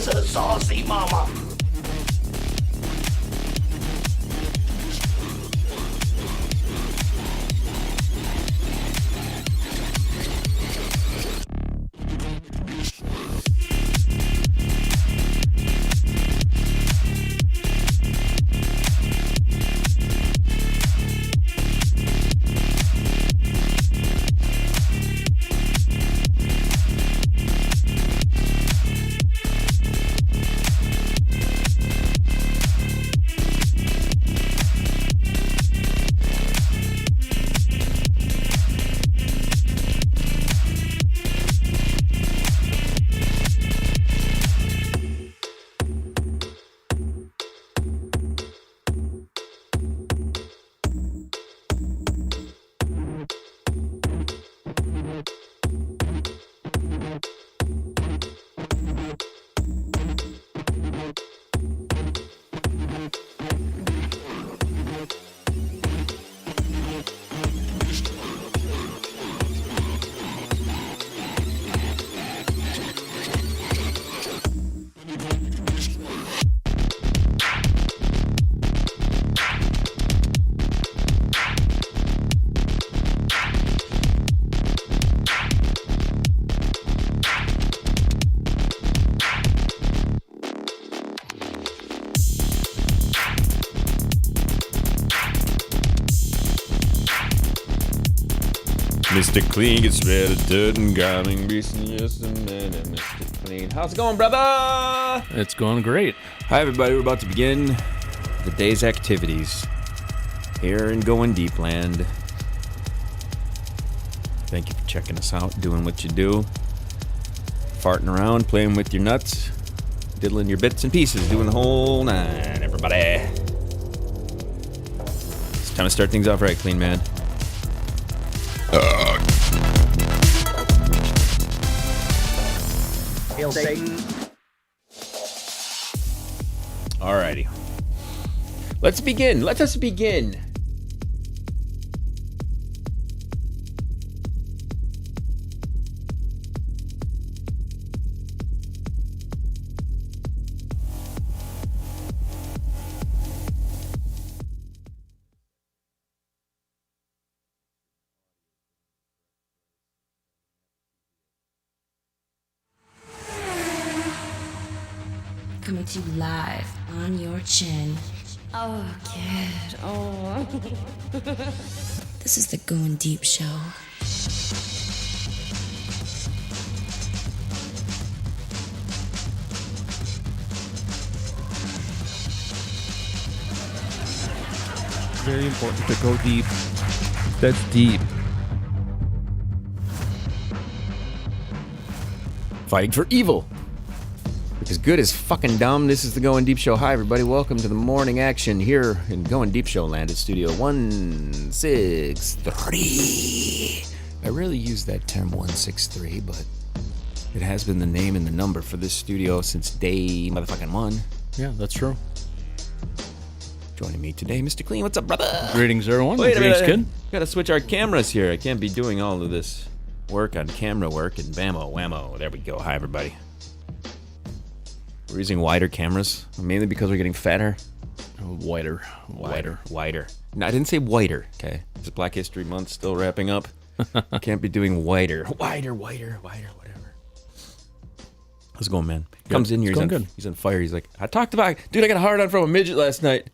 She's a saucy mama. Mr. Kleen gets ready to dirt and grinding, greasing just a minute, Mr. Kleen. How's it going, brother? It's going great. Hi, everybody. We're about to begin the day's activities here in Going Deep Land. Thank you for checking us out, doing what you do, farting around, playing with your nuts, diddling your bits and pieces, doing the whole nine, everybody. It's time to start things off right, Kleen man. Hail Satan. Alrighty. Let's begin. Let us begin. Coming to you live on your chin. Oh, kid. Oh. This is the Going Deep show. Very important to go deep. That's deep. Fighting for evil. Because good is fucking dumb. This is the Going Deep Show. Hi, everybody. Welcome to the morning action here in Going Deep Show land at Studio 163. I rarely use that term 163, but it has been the name and the number for this studio since day motherfucking one. Yeah, that's true. Joining me today, Mr. Kleen. What's up, brother? Greetings, everyone. Wait a Greetings, minute. kid. Gotta switch our cameras here. I can't be doing all of this work on camera work and bammo whammo. There we go. Hi, everybody. We're using wider cameras, mainly because we're getting fatter. Wider. No, I didn't say whiter, okay? It's Black History Month still wrapping up. Can't be doing wider, whatever. How's it going, man? Comes in here, he's on fire. He's like, I talked about, dude, I got a hard on from a midget last night.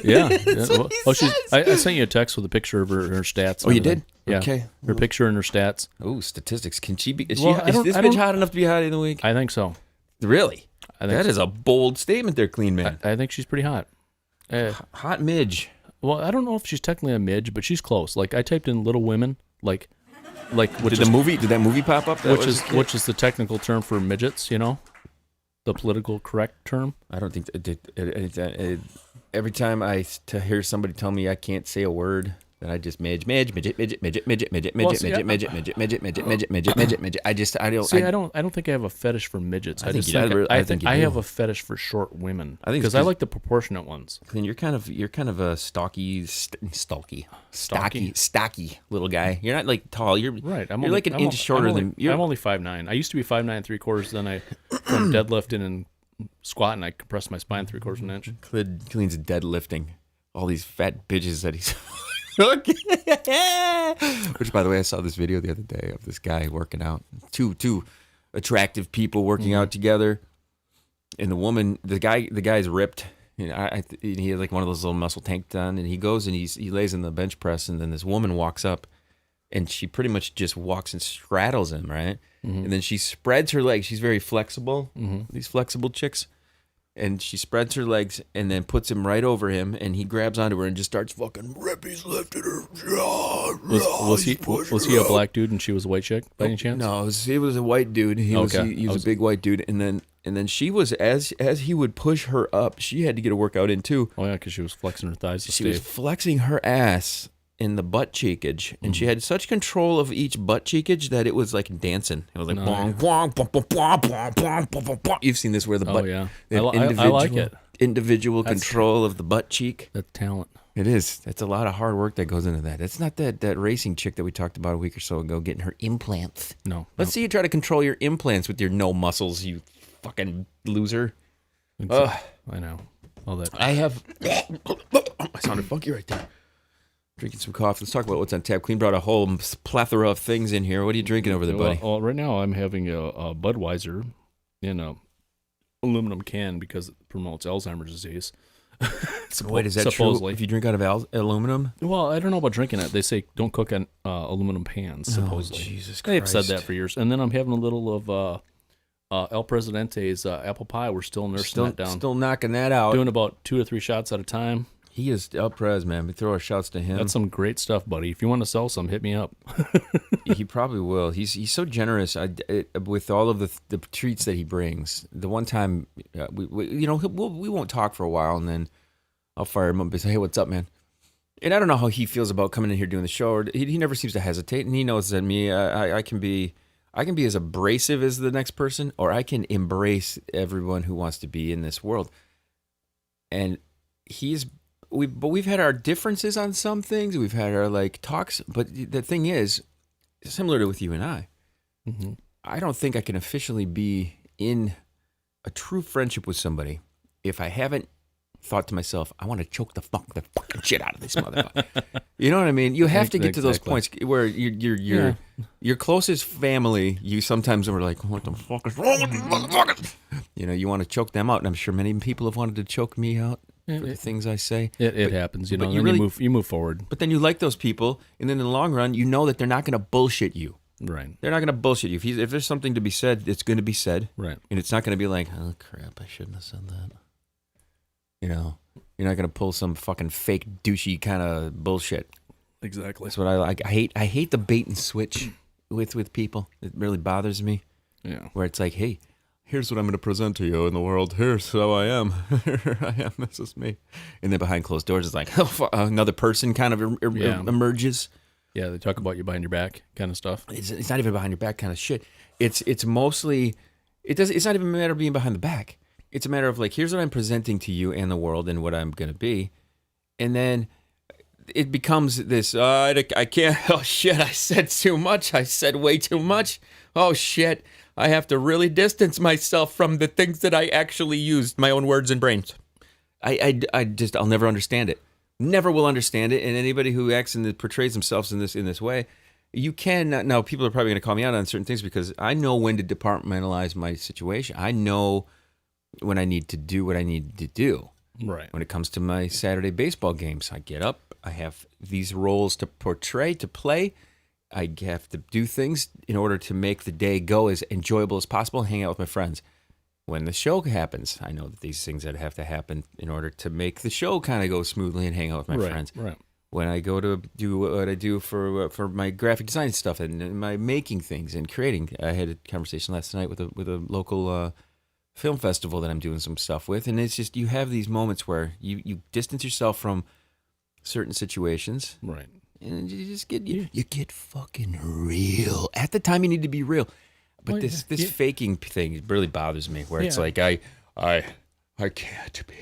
Yeah. That's what he says. I sent you a text with a picture of her stats. Oh, you did? Yeah. Okay. Her picture and her stats. Oh, statistics. Can she be? Is Well, this bitch hot enough to be hot in the week? I think so. Really? I think That is a bold statement there, Kleen man. I think she's pretty hot. Hot midge. Well, I don't know if she's technically a midge, but she's close. Like I typed in Little Women, which Did that movie pop up? which is the technical term for midgets, you know? The political correct term. I don't think every time I hear somebody tell me I can't say a word, then I just midget. I don't think I have a fetish for midgets. I think I have a fetish for short women. I think because I like the proportionate ones. Clean, you're kind of a stocky little guy. You're not like tall. You're right. You're like an inch shorter than. I'm only 5'9". I used to be 5'9" 3/4. Then I from deadlifting and squatting, I compress my spine 3/4 of an inch. Clean's deadlifting all these fat bitches that he's. Which, by the way, I saw this video the other day of this guy working out. Two attractive people working out together, and the woman, the guy's ripped. You know, he had like one of those little muscle tanks on, and he goes and he lays in the bench press, and then this woman walks up, and she pretty much just walks and straddles him, right? And then she spreads her legs. She's very flexible. These flexible chicks. And she spreads her legs and then puts him right over him, and he grabs onto her and just starts fucking rip. He's lifting her. Was he a black dude and she was a white chick by any chance? No, he was a white dude. He was a big white dude, and then she was as he would push her up, she had to get a workout in too. Oh yeah, because she was flexing her thighs. She was flexing her ass in the butt cheekage, and she had such control of each butt cheekage that it was like dancing. It was like bong, bong, bong, bong, bong, bong, bong, bong, bong. You've seen this where the butt. Oh yeah, I like it. Individual control of the butt cheek. That's talent. It is. That's a lot of hard work that goes into that. It's not that racing chick that we talked about a week or so ago getting her implants. No. Let's see you try to control your implants with your no muscles, you fucking loser. I know. All that. I sounded funky right there. Drinking some coffee. Let's talk about what's on tap. Kleen brought a whole plethora of things in here. What are you drinking over there, buddy? Well, right now I'm having a Budweiser in a aluminum can because it promotes Alzheimer's disease. Wait, is that true? If you drink out of aluminum? Well, I don't know about drinking it. They say don't cook on aluminum pans, supposedly. Oh, Jesus Christ. They've said that for years. And then I'm having a little of El Presidente's apple pie. We're still nursing that down. Still knocking that out. Doing about 2 or 3 shots at a time. He is El Prez, man. We throw our shouts to him. That's some great stuff, buddy. If you want to sell some, hit me up. He probably will. He's so generous with all of the treats that he brings. The one time, we won't talk for a while, and then I'll fire him up and say, "Hey, what's up, man?" And I don't know how he feels about coming in here doing the show. Or he never seems to hesitate, and he knows that me. I can be as abrasive as the next person, or I can embrace everyone who wants to be in this world. And we've had our differences on some things. We've had our like talks, but the thing is, similar to with you and I, I don't think I can officially be in a true friendship with somebody if I haven't thought to myself, I want to choke the fucking shit out of this motherfucker. You know what I mean? You have to get to those points where your closest family, you sometimes are like, what the fuck is wrong with these motherfuckers? You know, you want to choke them out, and I'm sure many people have wanted to choke me out. For the things I say. It happens, you know, and then you move forward. But then you like those people, and then in the long run, you know that they're not going to bullshit you. Right. They're not going to bullshit you. If there's something to be said, it's going to be said. Right. And it's not going to be like, oh, crap, I shouldn't have said that. You know, you're not going to pull some fucking fake douchey kind of bullshit. Exactly. That's what I like. I hate the bait and switch with people. It really bothers me. Yeah. Where it's like, hey, here's what I'm going to present to you in the world. Here's how I am. Here I am. This is me. And then behind closed doors, it's like another person kind of emerges. Yeah, they talk about you behind your back kind of stuff. It's not even behind your back kind of shit. It's mostly it's not even a matter of being behind the back. It's a matter of like, here's what I'm presenting to you and the world and what I'm going to be. And then it becomes this, I can't, oh shit, I said too much. I said way too much. Oh shit. I have to really distance myself from the things that I actually used, my own words and brains. I'll never understand it. Never will understand it. And anybody who acts and portrays themselves in this way, you can. Now, people are probably going to call me out on certain things because I know when to departmentalize my situation. I know when I need to do what I need to do. Right. When it comes to my Saturday baseball games, I get up. I have these roles to portray, to play. I have to do things in order to make the day go as enjoyable as possible, hang out with my friends. When the show happens, I know that these things that have to happen in order to make the show kind of go smoothly and hang out with my friends. Right. When I go to do what I do for my graphic design stuff and my making things and creating, I had a conversation last night with a local film festival that I'm doing some stuff with, and it's just you have these moments where you distance yourself from certain situations, right? And you just get fucking real. At the time, you need to be real. But this faking thing really bothers me. Where it's like I can't be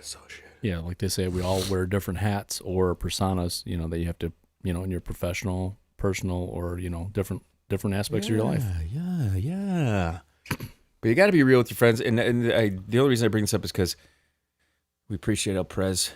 associated. Yeah, like they say, we all wear different hats or personas. You know that you have to, in your professional, personal, or different aspects of your life. Yeah. But you got to be real with your friends. And the only reason I bring this up is because we appreciate El Prez.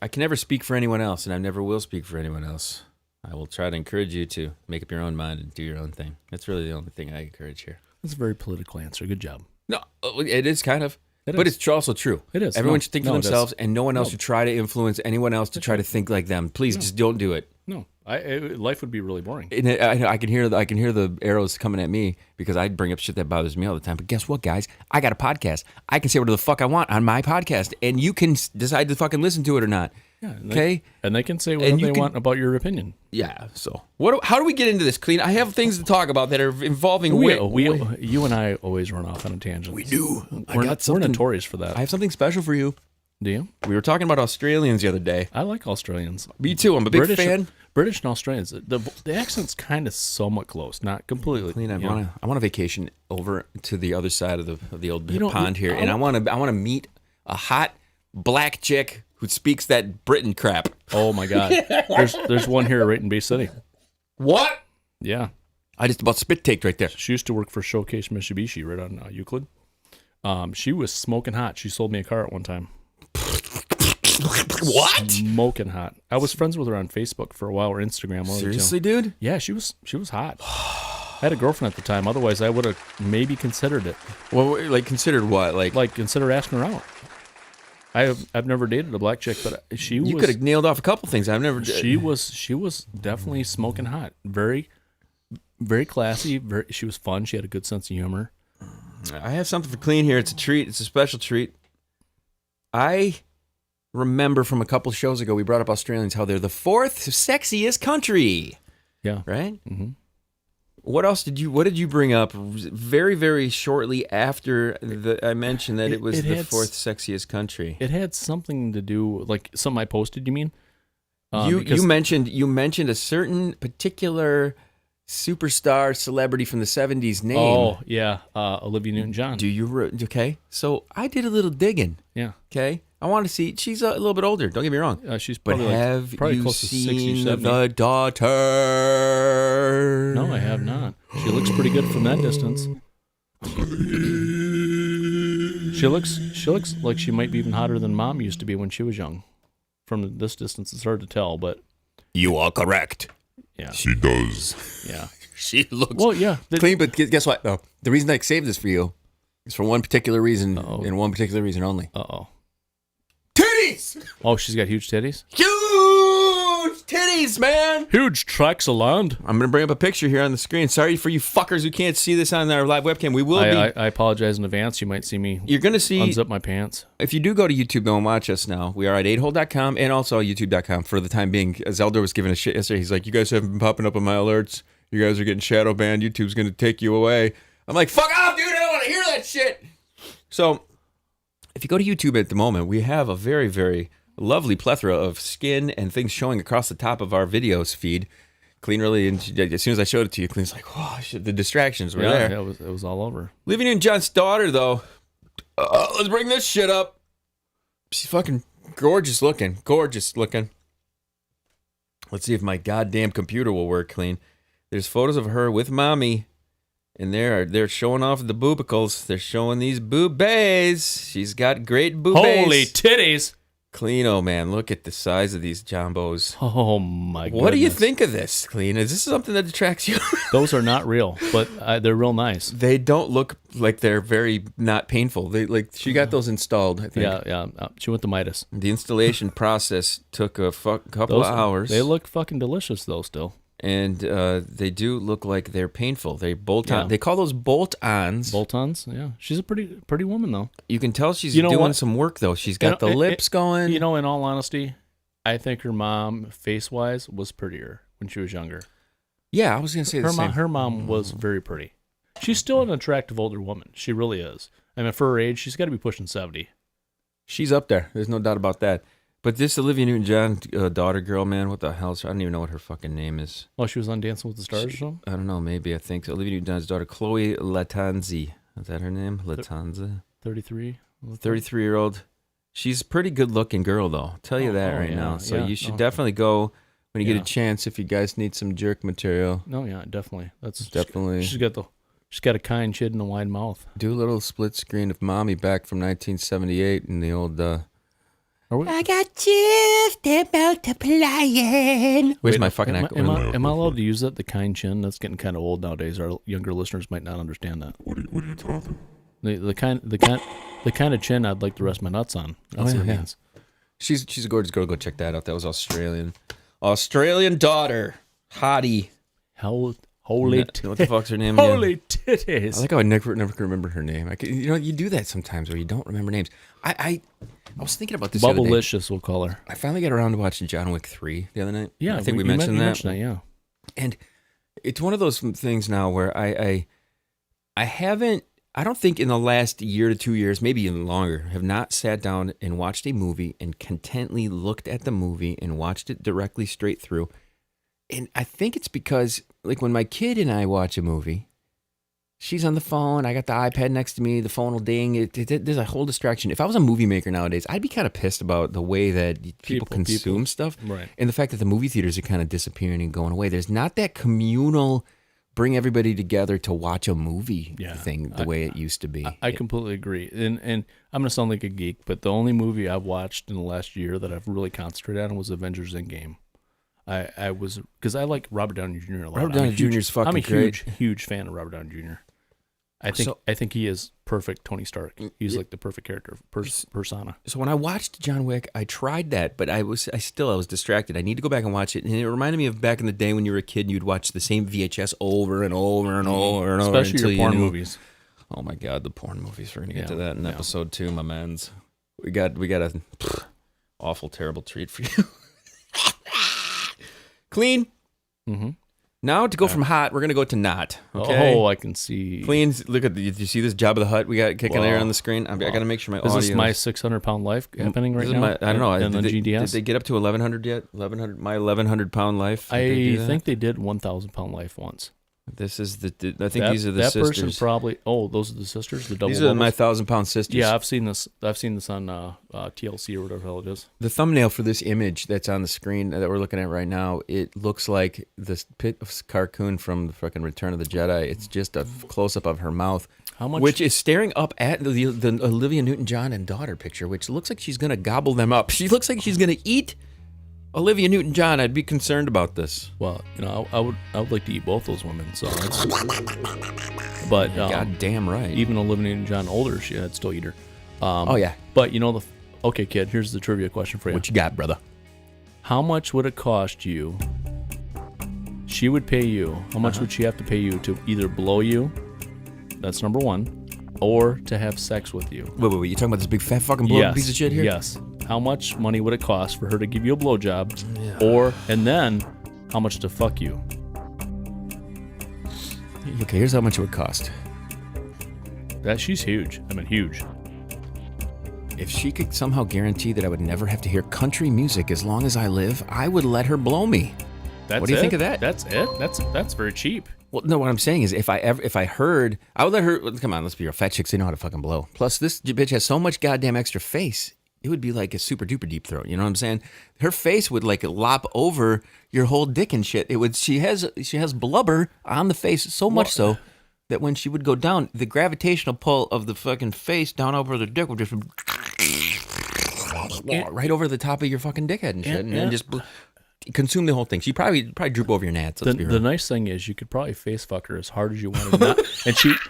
I can never speak for anyone else, and I never will speak for anyone else. I will try to encourage you to make up your own mind and do your own thing. That's really the only thing I encourage here. That's a very political answer. Good job. No, it is kind of. It but is. it's also true. It is. Everyone should think for themselves, and no one else No. should try to influence anyone else to try to think like them. Please, just don't do it. No, life would be really boring. And I can hear the arrows coming at me because I bring up shit that bothers me all the time. But guess what, guys? I got a podcast. I can say whatever the fuck I want on my podcast, and you can decide to fucking listen to it or not. Yeah, okay? And they can say whatever they want about your opinion. Yeah. So how do we get into this, Kleen? I have things to talk about that are involving. You and I always run off on a tangent. We do. We're notorious for that. I have something special for you. Do you? We were talking about Australians the other day. I like Australians. Me too. I'm a big fan. British and Australians. The accent's kind of somewhat close, not completely. Kleen, I want a vacation over to the other side of the old pond here, and I want to meet a hot black chick who speaks that Britain crap. Oh my God. There's one here right in Bay City. What? Yeah. I just about spit taked right there. She used to work for Showcase Mitsubishi right on Euclid. She was smoking hot. She sold me a car at one time. What? Smoking hot. I was friends with her on Facebook for a while, or Instagram. Seriously, dude? Yeah, she was hot. I had a girlfriend at the time. Otherwise, I would have maybe considered it. Well, like considered what? Like consider asking her out. I've never dated a black chick, but you could have nailed off a couple things. I've never. She was definitely smoking hot. Very, very classy. She was fun. She had a good sense of humor. I have something for Kleen here. It's a treat. It's a special treat. I remember from a couple shows ago we brought up Australians, how they're the fourth sexiest country. Yeah. Right. Mm-hmm. What did you bring up very, very shortly after I mentioned that it was the fourth sexiest country? It had something to do, like something I posted, you mean? You mentioned a certain particular superstar celebrity from the 70s name. Oh, yeah, Olivia Newton-John. Okay, so I did a little digging. Yeah. Okay, I want to see. She's a little bit older. Don't get me wrong. She's but probably have probably you close to 60, seen 70. the daughter? No, I have not. She looks pretty good from that distance. She looks like she might be even hotter than Mom used to be when she was young. From this distance, it's hard to tell, but you are correct. Yeah, She does. yeah. She looks Well, yeah. clean. But guess what? No, the reason I saved this for you is for one particular reason and one particular reason only. Uh-oh. Titties! Oh, she's got huge titties? Huge titties, man! Huge tracts of land. I'm going to bring up a picture here on the screen. Sorry for you fuckers who can't see this on our live webcam. We will be. I apologize in advance. You might see me You're going to see. unzip my pants. If you do go to YouTube though and watch us now, we are at 8hole.com and also youtube.com for the time being. Zelda was giving a shit yesterday. He's like, you guys haven't been popping up on my alerts. You guys are getting shadow banned. YouTube's going to take you away. I'm like, fuck off, dude. I don't want to hear that shit. So if you go to YouTube at the moment, we have a very, very lovely plethora of skin and things showing across the top of our videos feed. Kleen really, and as soon as I showed it to you, Kleen's like, "Wow, shit, the distractions were there." Yeah, it was all over. Living in John's daughter, though. Let's bring this shit up. She's fucking gorgeous looking. Gorgeous looking. Let's see if my goddamn computer will work, Kleen. There's photos of her with mommy, and they're showing off the boobicles. They're showing these boobies. She's got great boobies. Holy titties! Kleen, oh man, look at the size of these jombos. Oh my goodness. What do you think of this, Kleen? Is this something that attracts you? Those are not real, but they're real nice. They don't look like they're very not painful. They she got those installed, I think. Yeah. She went to Midas. The installation process took a couple of hours. They look fucking delicious though still. And they do look like they're painful. They bolt on. Yeah. They call those bolt-ons. Bolt-ons, yeah. She's a pretty woman though. You can tell she's doing some work though. She's got the lips going. You know, in all honesty, I think her mom, face-wise, was prettier when she was younger. Yeah, I was gonna say the same. Her mom was very pretty. She's still an attractive older woman. She really is. I mean, for her age, she's got to be pushing 70. She's up there. There's no doubt about that. But this Olivia Newton-John daughter girl, man, what the hell? I don't even know what her fucking name is. Oh, she was on Dancing with the Stars or something? I don't know. Maybe. I think so. Olivia Newton-John's daughter, Chloe Latanzi. Is that her name? Latanza? 33. 33-year-old. She's a pretty good-looking girl, though. I'll tell you that right now. So you should definitely go when you get a chance if you guys need some jerk material. No, yeah, definitely. That's definitely. She's got the She's got a kind chin and a wide mouth. Do a little split screen of Mommy back from 1978 in the old. I got just multiplying. Where's my fucking echo? Am I allowed to use that? The kind chin? That's getting kind of old nowadays. Our younger listeners might not understand that. What are you talking? The kind of chin I'd like to rest my nuts on. That's what it means. She's a gorgeous girl. Go check that out. That was Australian daughter, hottie. Holy What the fuck's her name? holy Again? titties! I like how I never can remember her name. You do that sometimes where you don't remember names. I was thinking about this the other day. Bubblicious, we'll call her. I finally got around to watching John Wick 3 the other night. Yeah, I think we mentioned that. Yeah, and it's one of those things now where I don't think in the last year to 2 years, maybe even longer, have not sat down and watched a movie and contently looked at the movie and watched it directly straight through. And I think it's because, like, when my kid and I watch a movie, she's on the phone, I got the iPad next to me, the phone will ding. There's a whole distraction. If I was a movie maker nowadays, I'd be kind of pissed about the way that people consume stuff. Right. And the fact that the movie theaters are kind of disappearing and going away. There's not that communal, bring everybody together to watch a movie thing the way it used to be. I completely agree. And I'm going to sound like a geek, but the only movie I've watched in the last year that I've really concentrated on was Avengers Endgame. I was, because I like Robert Downey Jr. a lot. Robert Downey Jr. is fucking great. I'm a huge fan of Robert Downey Jr. I think he is perfect Tony Stark. He's like the perfect character, persona. So when I watched John Wick, I tried that, but I was distracted. I need to go back and watch it. And it reminded me of back in the day when you were a kid and you'd watch the same VHS over and over and over and over. Especially your porn movies. Oh my God, the porn movies. We're going to get to that in episode 2, my mans. We got a awful, terrible treat for you. Kleen. Mm-hmm. Now to go from hot, we're gonna go to not. Okay. Oh, I can see. Kleen, look at you see this Jabba the Hutt we got kicking there on the screen. I gotta make sure my audio. Is this my 600-pound life happening right now? I don't know. And the GDS. Did they get up to 1100 yet? 1100. My 1100-pound life. I think they did 1,000-pound life once. This is I think these are the sisters. That person probably. Oh, those are the sisters. The double. These are my 1,000-pound sisters. Yeah, I've seen this. I've seen this on TLC or whatever the hell it is. The thumbnail for this image that's on the screen that we're looking at right now, it looks like this pit of cartoon from the fucking Return of the Jedi. It's just a close up of her mouth, which is staring up at the Olivia Newton-John and daughter picture, which looks like she's gonna gobble them up. She looks like she's gonna eat Olivia Newton-John. I'd be concerned about this. Well, I would like to eat both those women. So, but God damn right. Even Olivia Newton-John older, I'd still eat her. Oh yeah. But okay, kid. Here's the trivia question for you. What you got, brother? How much would it cost you? She would pay you. How much would she have to pay you to either blow you? That's number one, or to have sex with you. Wait. You talking about this big fat fucking blow piece of shit here? Yes. How much money would it cost for her to give you a blowjob, and then how much to fuck you? Okay, here's how much it would cost. She's huge. I mean, huge. If she could somehow guarantee that I would never have to hear country music as long as I live, I would let her blow me. What do you think of that? That's it. That's very cheap. Well, no, what I'm saying is if I heard, I would let her, come on, let's be real, fat chicks, they know how to fucking blow. Plus, this bitch has so much goddamn extra face, it would be like a super duper deep throat, you know what I'm saying? Her face would like lop over your whole dick and shit. She has blubber on the face, so much so that when she would go down, the gravitational pull of the fucking face down over the dick would just right over the top of your fucking dickhead and shit, and then just consume the whole thing. She probably droop over your nats. The nice thing is you could probably face fuck her as hard as you wanted,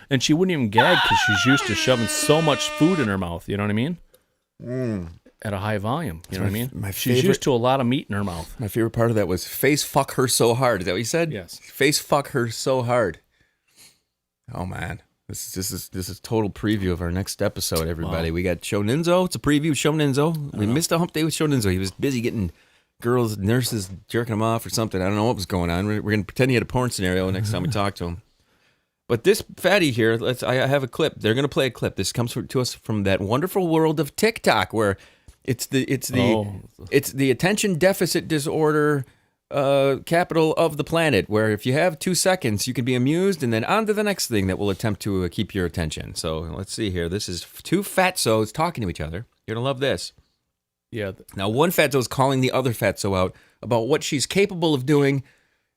and she wouldn't even gag because she's used to shoving so much food in her mouth. You know what I mean? At a high volume. You know what I mean? She's used to a lot of meat in her mouth. My favorite part of that was face fuck her so hard. Is that what you said? Yes. Face fuck her so hard. Oh man. This is total preview of our next episode, everybody. Wow. We got Show Ninzo. It's a preview of Show Ninzo. We missed a hump day with Show Ninzo. He was busy getting girls, nurses jerking him off or something. I don't know what was going on. We're going to pretend he had a porn scenario next time we talk to him. But this fatty here, I have a clip. They're going to play a clip. This comes to us from that wonderful world of TikTok, where it's the attention deficit disorder capital of the planet, where if you have 2 seconds, you can be amused and then on to the next thing that will attempt to keep your attention. So let's see here. This is two fatzos talking to each other. You're going to love this. Yeah. Now, one fatso is calling the other fatso out about what she's capable of doing,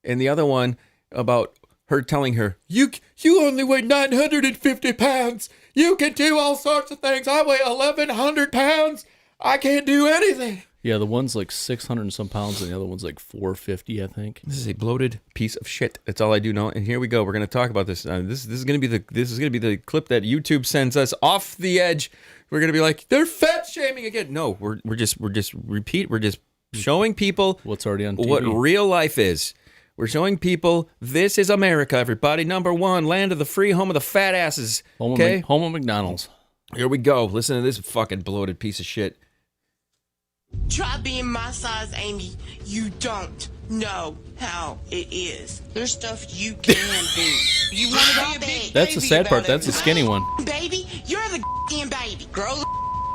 and the other one about her telling her, you only weigh 950 pounds. You can do all sorts of things. I weigh 1,100 pounds. I can't do anything. Yeah, the one's like 600 and some pounds, and the other one's like 450, I think. This is a bloated piece of shit. That's all I do know. And here we go. We're going to talk about this. This is going to be the clip that YouTube sends us off the edge. We're going to be like, they're fat shaming again. No, we're just showing people what's already on TV. What real life is. We're showing people this is America, everybody. Number one, land of the free, home of the fat asses. Okay? Home of McDonald's. Here we go. Listen to this fucking bloated piece of shit. Try being my size, Amy. You don't know how it is. There's stuff you can do. You want to be a big That's the baby sad part. about That's it. the skinny one. Baby, you're the damn baby. Grow the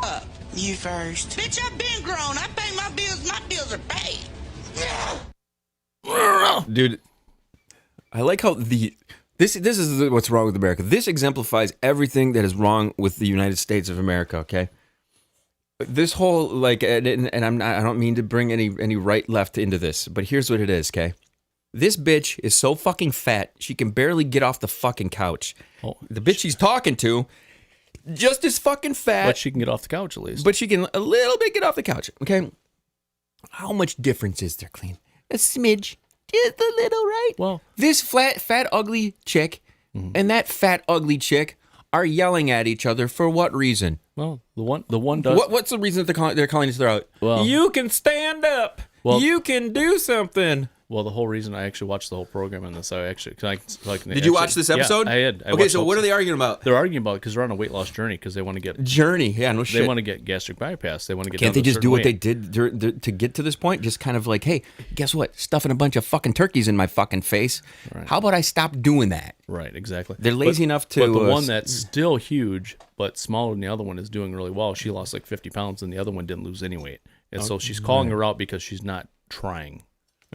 up. You first. Bitch, I've been grown. I pay my bills. My bills are paid. Dude, I like how this is what's wrong with America. This exemplifies everything that is wrong with the United States of America, okay? This whole, like, and I don't mean to bring any right left into this, but here's what it is, okay? This bitch is so fucking fat, she can barely get off the fucking couch. Oh. The bitch she's talking to, just as fucking fat. But she can get off the couch at least. But she can a little bit get off the couch, okay? How much difference is there, Kleen? A smidge. Just a little, right? Well, this fat, ugly chick and that fat, ugly chick are yelling at each other for what reason? well, the one does. What's the reason that they're calling each other out? Well- you can stand up. Well- you can do something. Well, the whole reason I actually watched the whole program on this, Did you watch this episode? Yeah, I did. Okay, so what are they arguing about? They're arguing about it because they're on a weight loss journey because they want to get Journey. Yeah, no shit. they want to get gastric bypass. They want to get. Can't down they to a just do certain what they weight. did to get to this point? Just kind of like, hey, guess what? Stuffing a bunch of fucking turkeys in my fucking face. Right. How about I stop doing that? Right, exactly. They're lazy enough to. But the one that's still huge but smaller than the other one is doing really well. She lost like 50 pounds, and the other one didn't lose any weight. And so she's calling her out because she's not trying.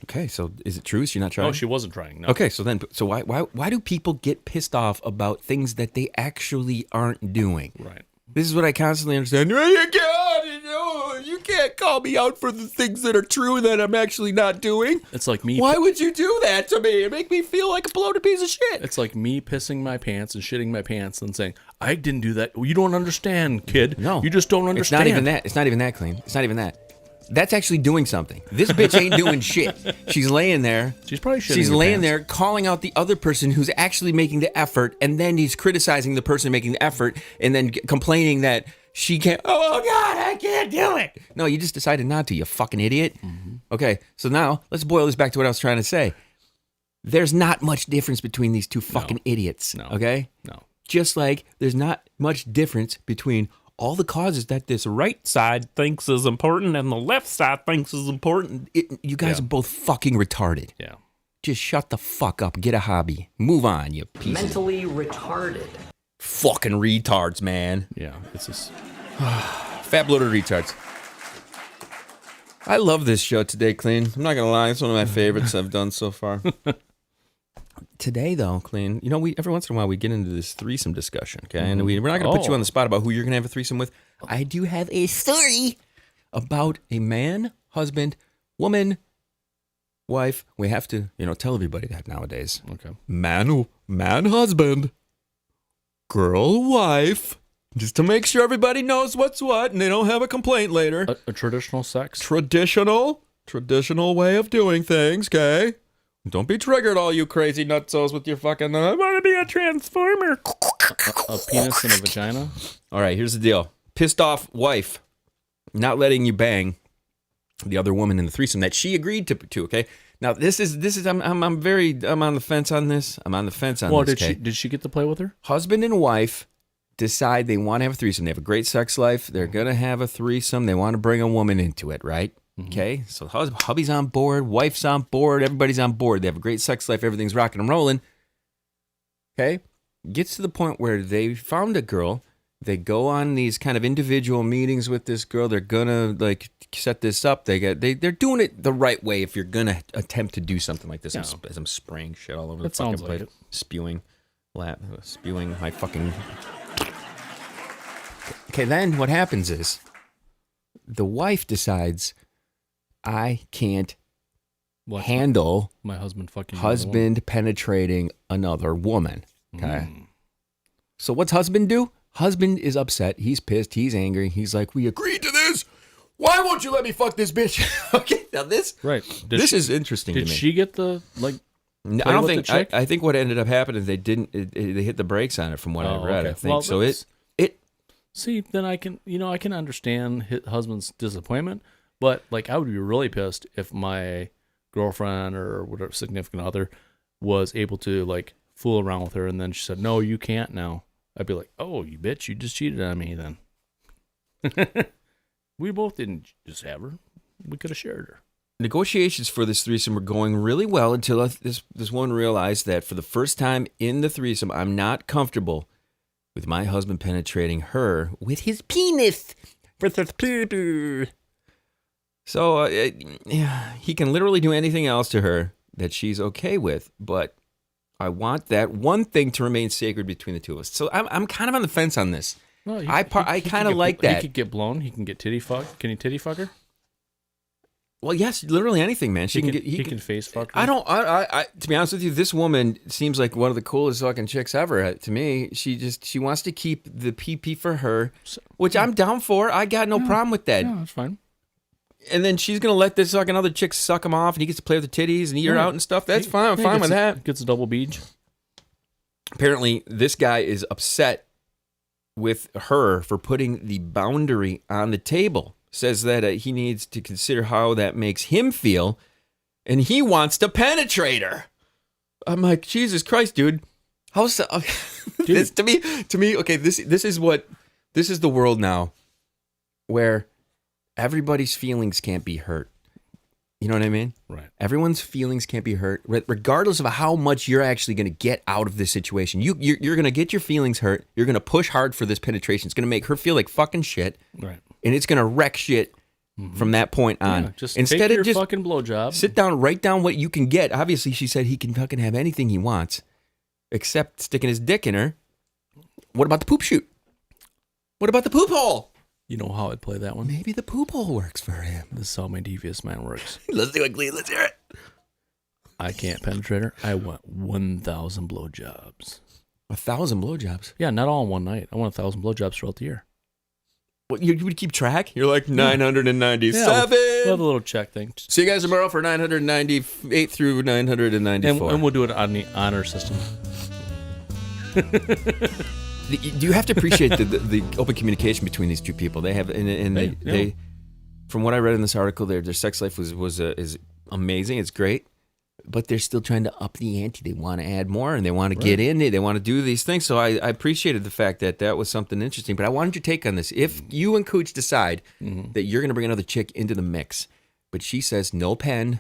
Okay, so is it true? She's not trying? No, she wasn't trying. No. Okay, so why do people get pissed off about things that they actually aren't doing? Right. This is what I constantly understand. You can't call me out for the things that are true that I'm actually not doing. It's like me. Why would you do that to me? It make me feel like a bloated piece of shit. It's like me pissing my pants and shitting my pants and saying, I didn't do that. Well, you don't understand, kid. No. You just don't understand. It's not even that. It's not even that, Kleen. It's not even that. That's actually doing something. This bitch ain't doing shit. She's laying there. She's probably shitting She's her laying pants. there calling out the other person who's actually making the effort, and then he's criticizing the person making the effort, and then complaining that she can't. Oh God, I can't do it. No, you just decided not to. You fucking idiot. Mm-hmm. Okay, so now let's boil this back to what I was trying to say. There's not much difference between these two fucking idiots. No. Okay. No. Just like there's not much difference between all the causes that this right side thinks is important and the left side thinks is important. You guys are both fucking retarded. Yeah. Just shut the fuck up. Get a hobby. Move on, you pieces. Mentally retarded. Fucking retards, man. Yeah. It's just. Fat bloated retards. I love this show today, Kleen. I'm not going to lie. It's one of my favorites I've done so far. Today, though, Kleen, we every once in a while we get into this threesome discussion, okay? And we're not going to put you on the spot about who you're going to have a threesome with. I do have a story about a man, husband, woman, wife. We have to, tell everybody that nowadays. Okay. Man, husband, girl, wife. Just to make sure everybody knows what's what and they don't have a complaint later. A traditional sex? Traditional way of doing things, okay? Don't be triggered, all you crazy nutsos with your fucking, I want to be a transformer. A penis and a vagina? All right, here's the deal. Pissed off wife not letting you bang the other woman in the threesome that she agreed to, okay? Now, this is I'm on the fence on this. I'm on the fence on this, okay? Did she get to play with her? Husband and wife decide they want to have a threesome. They have a great sex life. They're going to have a threesome. They want to bring a woman into it, right? Okay, so hubby's on board, wife's on board, everybody's on board. They have a great sex life, everything's rocking and rolling. Okay, gets to the point where they found a girl. They go on these kind of individual meetings with this girl. They're gonna set this up. They're doing it the right way. If you're gonna attempt to do something like this, Yeah. as I'm spraying shit all over That the fucking sounds plate, like it. spewing my fucking. Okay, then what happens is the wife decides, I can't handle my husband penetrating another woman. Okay. So what's husband do? Husband is upset. He's pissed. He's angry. He's like, we agreed to this. Why won't you let me fuck this bitch? Okay, now this is interesting to me. Did she get the I don't think. I think what ended up happening is they didn't. They hit the brakes on it from what I read. Okay. I think well, so. It. See, then I can understand his husband's disappointment, but like I would be really pissed if my girlfriend or whatever significant other was able to like fool around with her, and then she said, "No, you can't now." I'd be like, "Oh, you bitch! You just cheated on me." Then we both didn't just have her; we could have shared her. Negotiations for this threesome were going really well until this one realized that for the first time in the threesome, I'm not comfortable with my husband penetrating her with his penis. So he can literally do anything else to her that she's okay with, but I want that one thing to remain sacred between the two of us. So I'm kind of on the fence on this. Well, I kind of like that. He could get blown. He can get titty fucked. Can he titty fuck her? Well, yes, literally anything, man. He can face fuck her. I to be honest with you, this woman seems like one of the coolest fucking chicks ever to me. She wants to keep the pee for her, which I'm down for. I got no problem with that. Yeah, that's fine. And then she's going to let this fucking other chick suck him off, and he gets to play with the titties and eat her out and stuff. That's fine. I'm fine with that. Gets a double beach. Apparently, this guy is upset with her for putting the boundary on the table. Says that he needs to consider how that makes him feel, and he wants to penetrate her. I'm like, Jesus Christ, dude. How's this to me? Okay, this is the world now, where everybody's feelings can't be hurt. You know what I mean? Right. Everyone's feelings can't be hurt, regardless of how much you're actually going to get out of this situation. You're going to get your feelings hurt. You're going to push hard for this penetration. It's going to make her feel like fucking shit. Right. And it's going to wreck shit from that point on. Yeah, just instead take your of just fucking blowjob. Sit down, write down what you can get. Obviously, she said he can fucking have anything he wants, except sticking his dick in her. What about the poop chute? What about the poop hole? You know how I'd play that one? Maybe the poop hole works for him. This is how my devious mind works. Let's do it, Kleen. Let's hear it. I can't penetrate her. I want 1,000 blowjobs. 1,000 blowjobs? Yeah, not all in one night. I want 1,000 blowjobs throughout the year. What, you would keep track? You're like 997. Yeah, we'll have a little check thing. See you guys tomorrow for 998 through 994. And we'll do it on the honor system. You have to appreciate the open communication between these two people. They have, they from what I read in this article, their sex life is amazing. It's great, but they're still trying to up the ante. They want to add more, and they want to get in. They want to do these things. So I appreciated the fact that was something interesting. But I wanted your take on this. If you and Cooch decide that you're going to bring another chick into the mix, but she says no pen,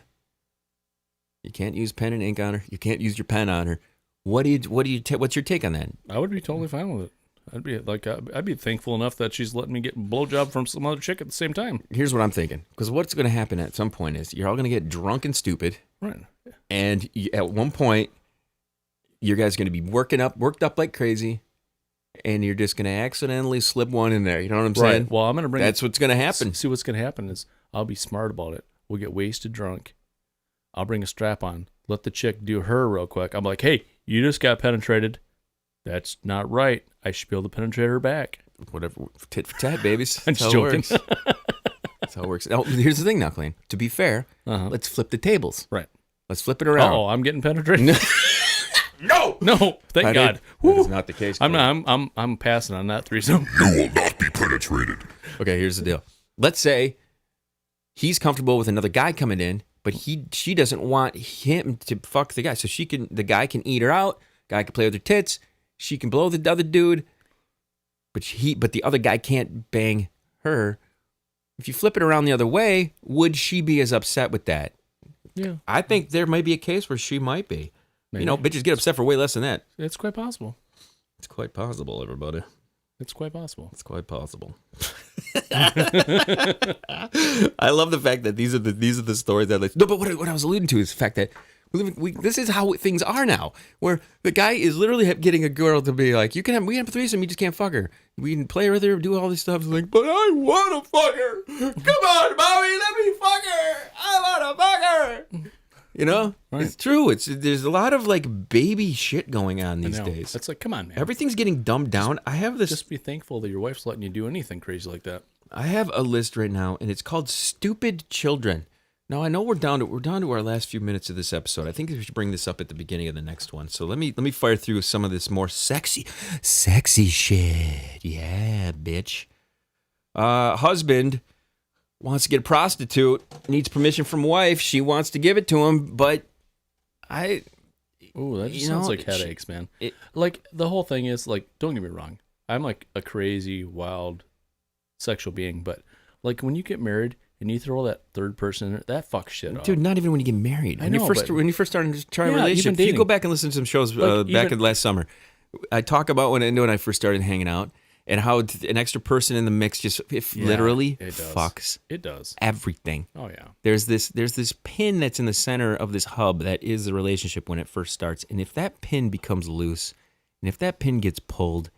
you can't use pen and ink on her. You can't use your pen on her. What's your take on that? I would be totally fine with it. I'd be thankful enough that she's letting me get a blowjob from some other chick at the same time. Here's what I'm thinking, because what's going to happen at some point is you're all going to get drunk and stupid, right? And at one point, you guys are going to be worked up like crazy, and you're just going to accidentally slip one in there. You know what I'm saying? Well, I'm going to bring. That's what's going to happen. See, what's going to happen is I'll be smart about it. We'll get wasted drunk. I'll bring a strap on. Let the chick do her real quick. I'm like, hey, you just got penetrated. That's not right. I should be able to penetrate her back. Whatever. Tit for tat, babies. I'm just joking. That's how it works. Oh, here's the thing now, Kleen. To be fair, let's flip the tables. Right. Let's flip it around. Oh, I'm getting penetrated? No! Thank God. That is not the case. I'm passing on that threesome. You will not be penetrated. Okay, here's the deal. Let's say he's comfortable with another guy coming in, but she doesn't want him to fuck the guy. So the guy can eat her out, guy can play with her tits, she can blow the other dude, but the other guy can't bang her. If you flip it around the other way, would she be as upset with that? Yeah. I think there may be a case where she might be. Maybe. You know, bitches get upset for way less than that. It's quite possible. It's quite possible, everybody. It's quite possible. It's quite possible. I love the fact that these are the stories that no, but what I was alluding to is the fact that this is how things are now, where the guy is literally getting a girl to be like, we can have a threesome, you just can't fuck her. We can play with her, do all this stuff. It's like, but I want to fuck her. Come on, mommy, let me fuck her. I want to fuck her. You know, Right. it's true. There's a lot of like baby shit going on I these know. days. It's like, come on, man. Everything's getting dumbed down. I have this. Just be thankful that your wife's letting you do anything crazy like that. I have a list right now, and it's called "Stupid Children." Now I know we're down to our last few minutes of this episode. I think we should bring this up at the beginning of the next one. So let me fire through some of this more sexy shit. Yeah, bitch. Husband wants to get a prostitute, needs permission from wife. She wants to give it to him, but Ooh, that just sounds like headaches, man. Like, the whole thing is, like, don't get me wrong. I'm like a crazy, wild, sexual being, but like when you get married and you throw that third person in there, that fucks shit up. Dude, not even when you get married. When you first started to try a relationship, if you go back and listen to some shows back in last summer, I talk about when I first started hanging out and how an extra person in the mix just literally fucks. It does everything. Oh yeah. There's this pin that's in the center of this hub that is the relationship when it first starts, and if that pin becomes loose, and if that pin gets pulled,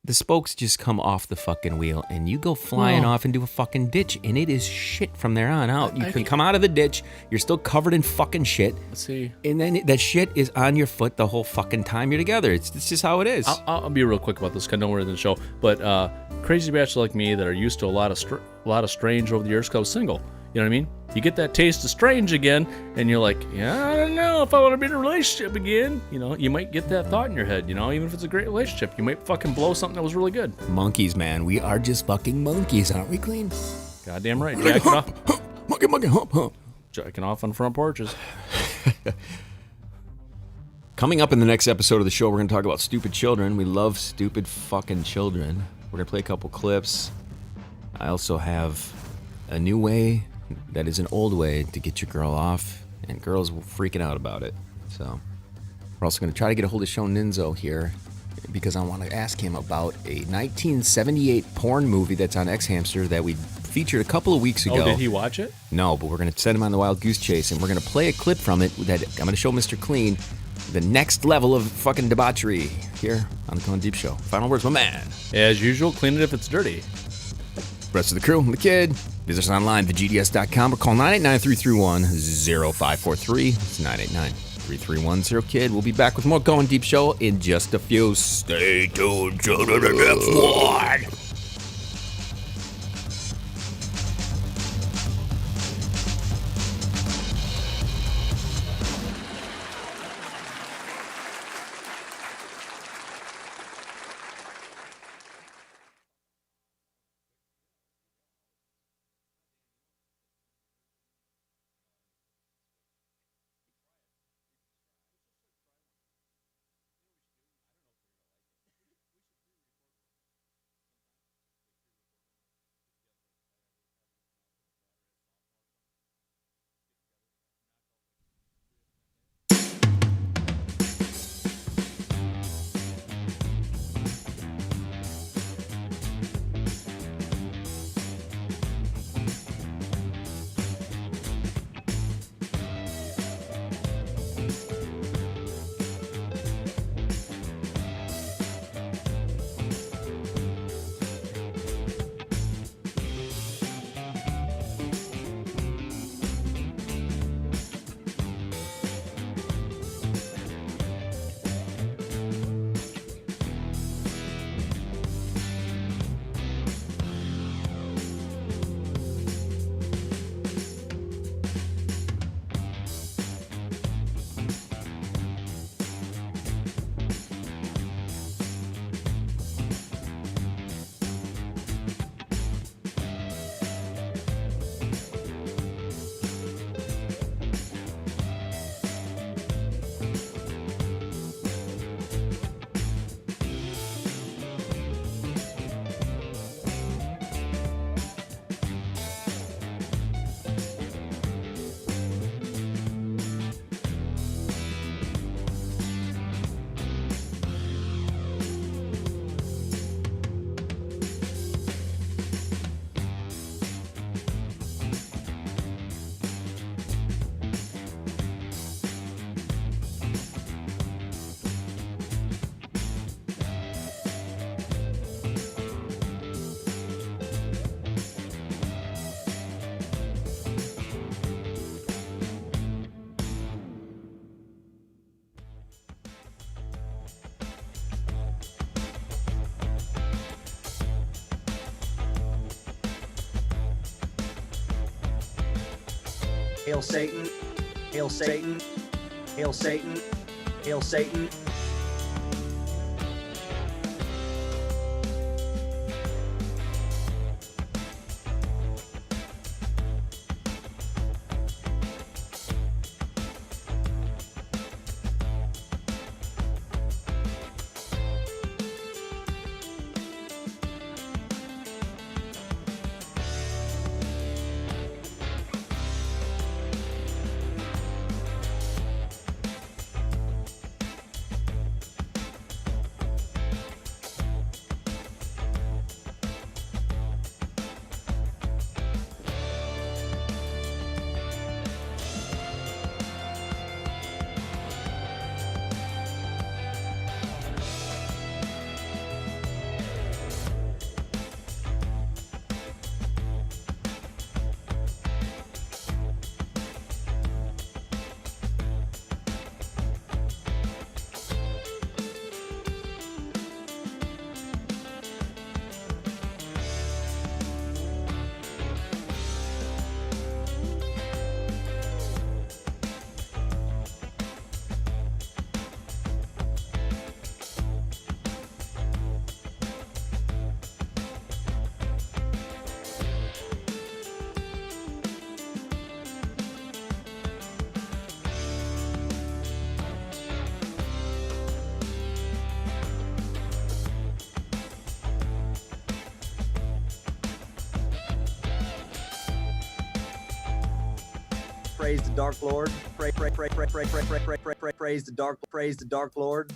the spokes just come off the fucking wheel, and you go flying off into a fucking ditch, and it is shit from there on out. You can come out of the ditch, you're still covered in fucking shit. Let's see. And then that shit is on your foot the whole fucking time you're together. It's just how it is. I'll be real quick about this, 'cause I know we're in the show, but crazy bachelor like me that are used to a lot of strange over the years, 'cause I was single. You know what I mean? You get that taste of strange again, and you're like, yeah, I don't know if I want to be in a relationship again. You know, you might get that thought in your head, you know, even if it's a great relationship. You might fucking blow something that was really good. Monkeys, man. We are just fucking monkeys, aren't we, Kleen? Goddamn right. Jacking off. Monkey, hump, hump. Jacking off on front porches. Coming up in the next episode of the show, we're going to talk about stupid children. We love stupid fucking children. We're going to play a couple clips. I also have a new way that is an old way to get your girl off, and girls were freaking out about it. So we're also going to try to get a hold of Sean Ninzo here because I want to ask him about a 1978 porn movie that's on X Hamster that we featured a couple of weeks ago. Oh, did he watch it? No, but we're going to send him on the Wild Goose Chase, and we're going to play a clip from it that I'm going to show Mr. Kleen the next level of fucking debauchery here on the Goin Deep Show. Final words, my man. As usual, clean it if it's dirty. Rest of the crew, the kid, visit us online, thegds.com, or call 989-331-0543. It's 989-3310-KID. We'll be back with more Goin Deep Show in just a few. Stay tuned to the next one. Hail Satan, Hail Satan, Hail Satan, Hail Satan. Praise the Dark Lord. Praise the Dark Lord.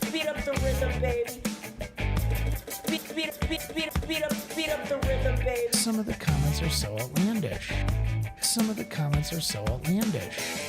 Speed up the rhythm, baby. Speed up the rhythm, baby. Some of the comments are so outlandish. Some of the comments are so outlandish.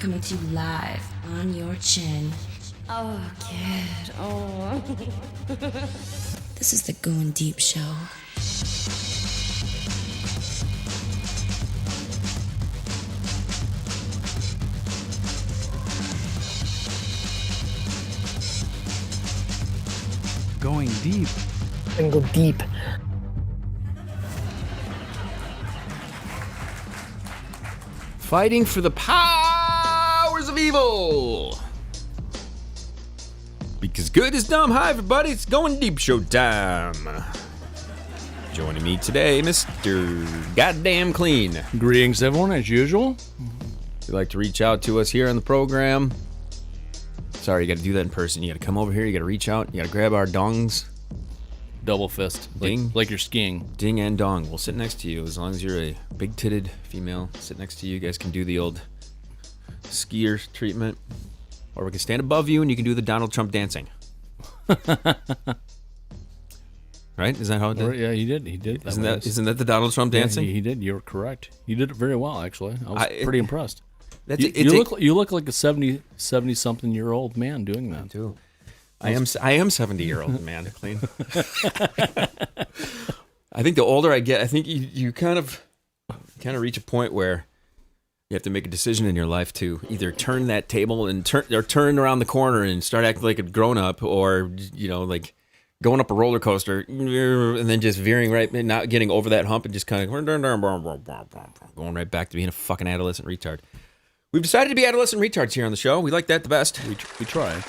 coming to you live on your chin. Oh, kid. Oh. This is the Going Deep Show. Going deep. And go deep. Fighting for the powers of evil. Because good is dumb. Hi, everybody. It's Going Deep Show time. Joining me today, Mr. Goddamn Kleen. Greetings, everyone, as usual. If you'd like to reach out to us here on the program. Sorry, you got to do that in person. You got to come over here. You got to reach out. You got to grab our dongs. Double fist. Ding. Like you're skiing. Ding and dong. We'll sit next to you as long as you're a big-titted female. Sit next to you. You guys can do the old skier treatment. Or we can stand above you and you can do the Donald Trump dancing. Right? Is that how it did? Yeah, he did. He did. Isn't that the Donald Trump dancing? Yeah, he did. You're correct. You did it very well, actually. I was pretty impressed. You look like a 70-something-year-old man doing that. Too. I am 70-year-old man, Kleen. I think the older I get, I think you kind of reach a point where you have to make a decision in your life to either turn that table and turn around the corner and start acting like a grown up, or like going up a roller coaster and then just veering right, not getting over that hump and just kind of going right back to being a fucking adolescent retard. We've decided to be adolescent retards here on the show. We like that the best. We try.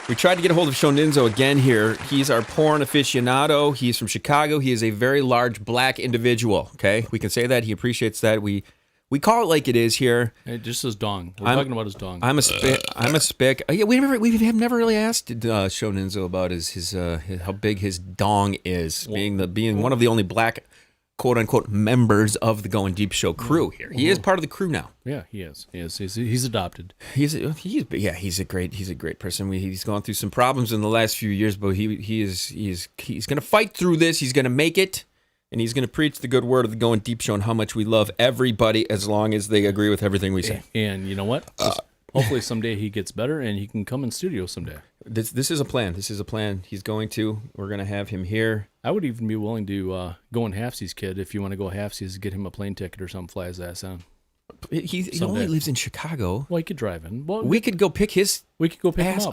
We tried to get a hold of Shoninzo again here. He's our porn aficionado. He's from Chicago. He is a very large black individual, okay? We can say that. He appreciates that. We call it like it is here. Hey, just his dong. We're talking about his dong. I'm a spick. Yeah, we have never really asked Shoninzo about his how big his dong is, being one of the only black quote-unquote members of the Going Deep Show crew here. He is part of the crew now. Yeah, he is. He's adopted. He's a great person. He's gone through some problems in the last few years, but he's going to fight through this. He's going to make it, and he's going to preach the good word of the Going Deep Show and how much we love everybody as long as they agree with everything we say. And you know what? Hopefully someday he gets better and he can come in studio someday. This is a plan. We're going to have him here. I would even be willing to go in halfsies, kid. If you want to go halfsies, get him a plane ticket or something, fly his ass on. He only lives in Chicago. Well, he could drive in. Well, we could go pick his him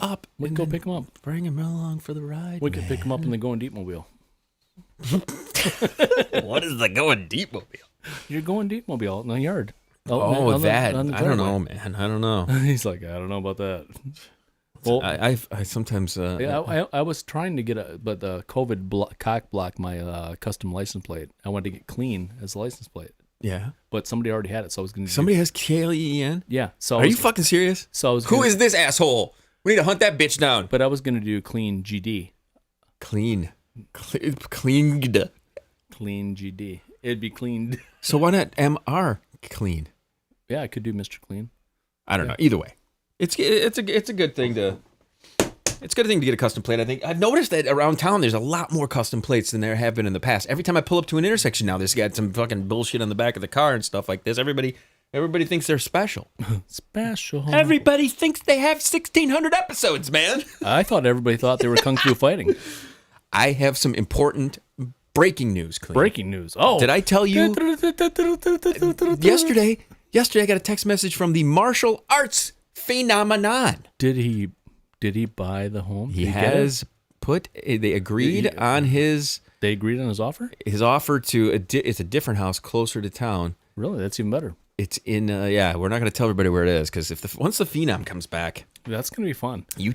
up. We could go pick him up. Bring him along for the ride. We could pick him up in the Going Deep mobile. What is the Going Deep mobile? You're Going Deep mobile in the yard. I don't know, man. I don't know. He's like, I don't know about that. Well, I sometimes. I was trying to get but the COVID cock blocked my custom license plate. I wanted to get Kleen as a license plate. Yeah. But somebody already had it, so I was going to. Somebody has Kleen? Yeah. So are you fucking serious? So I was. Who is this asshole? We need to hunt that bitch down. But I was going to do Kleen GD. Clean GD. It'd be cleaned. So why not MR Kleen? Yeah, I could do Mr. Kleen. I don't know. Either way, it's a good thing to. It's a good thing to get a custom plate. I think I've noticed that around town there's a lot more custom plates than there have been in the past. Every time I pull up to an intersection now, there's got some fucking bullshit on the back of the car and stuff like this. Everybody thinks they're special. Special. Everybody thinks they have 1,600 episodes, man. I thought everybody thought they were kung fu fighting. I have some important breaking news, Kleen. Breaking news. Oh, did I tell you yesterday? Yesterday, I got a text message from the martial arts phenomenon. Did he buy the home? He has put. They agreed on his. They agreed on his offer. His offer to it's a different house closer to town. Really, that's even better. It's in. We're not going to tell everybody where it is because once the phenom comes back, that's going to be fun. We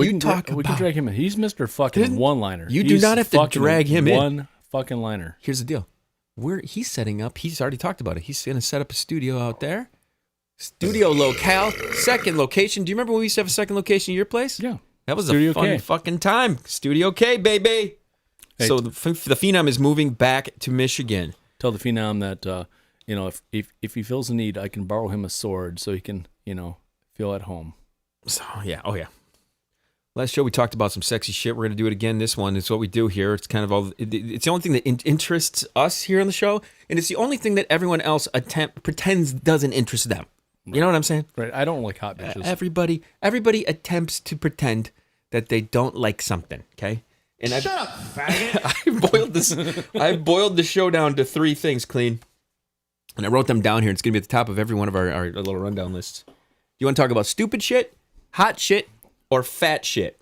can drag him in. He's Mr. Fucking one-liner. You do not have to drag him in. One fucking liner. Here's the deal. He's setting up. He's already talked about it. He's going to set up a studio out there. Studio locale, second location. Do you remember when we used to have a second location at your place? Yeah. That was Studio a fun K. fucking time. Studio K, baby. Hey, so the Phenom is moving back to Michigan. Tell the Phenom that, if he feels the need, I can borrow him a sword so he can, feel at home. So, yeah. Oh, yeah. Last show we talked about some sexy shit. We're going to do it again. This one is what we do here. It's kind of it's the only thing that interests us here on the show, and it's the only thing that everyone else pretends doesn't interest them. You know what I'm saying? Right. I don't like hot bitches. Everybody attempts to pretend that they don't like something. Okay. And shut up, faggot. I boiled the show down to 3 things, Kleen. And I wrote them down here. It's going to be at the top of every one of our little rundown lists. You want to talk about stupid shit, hot shit, or fat shit?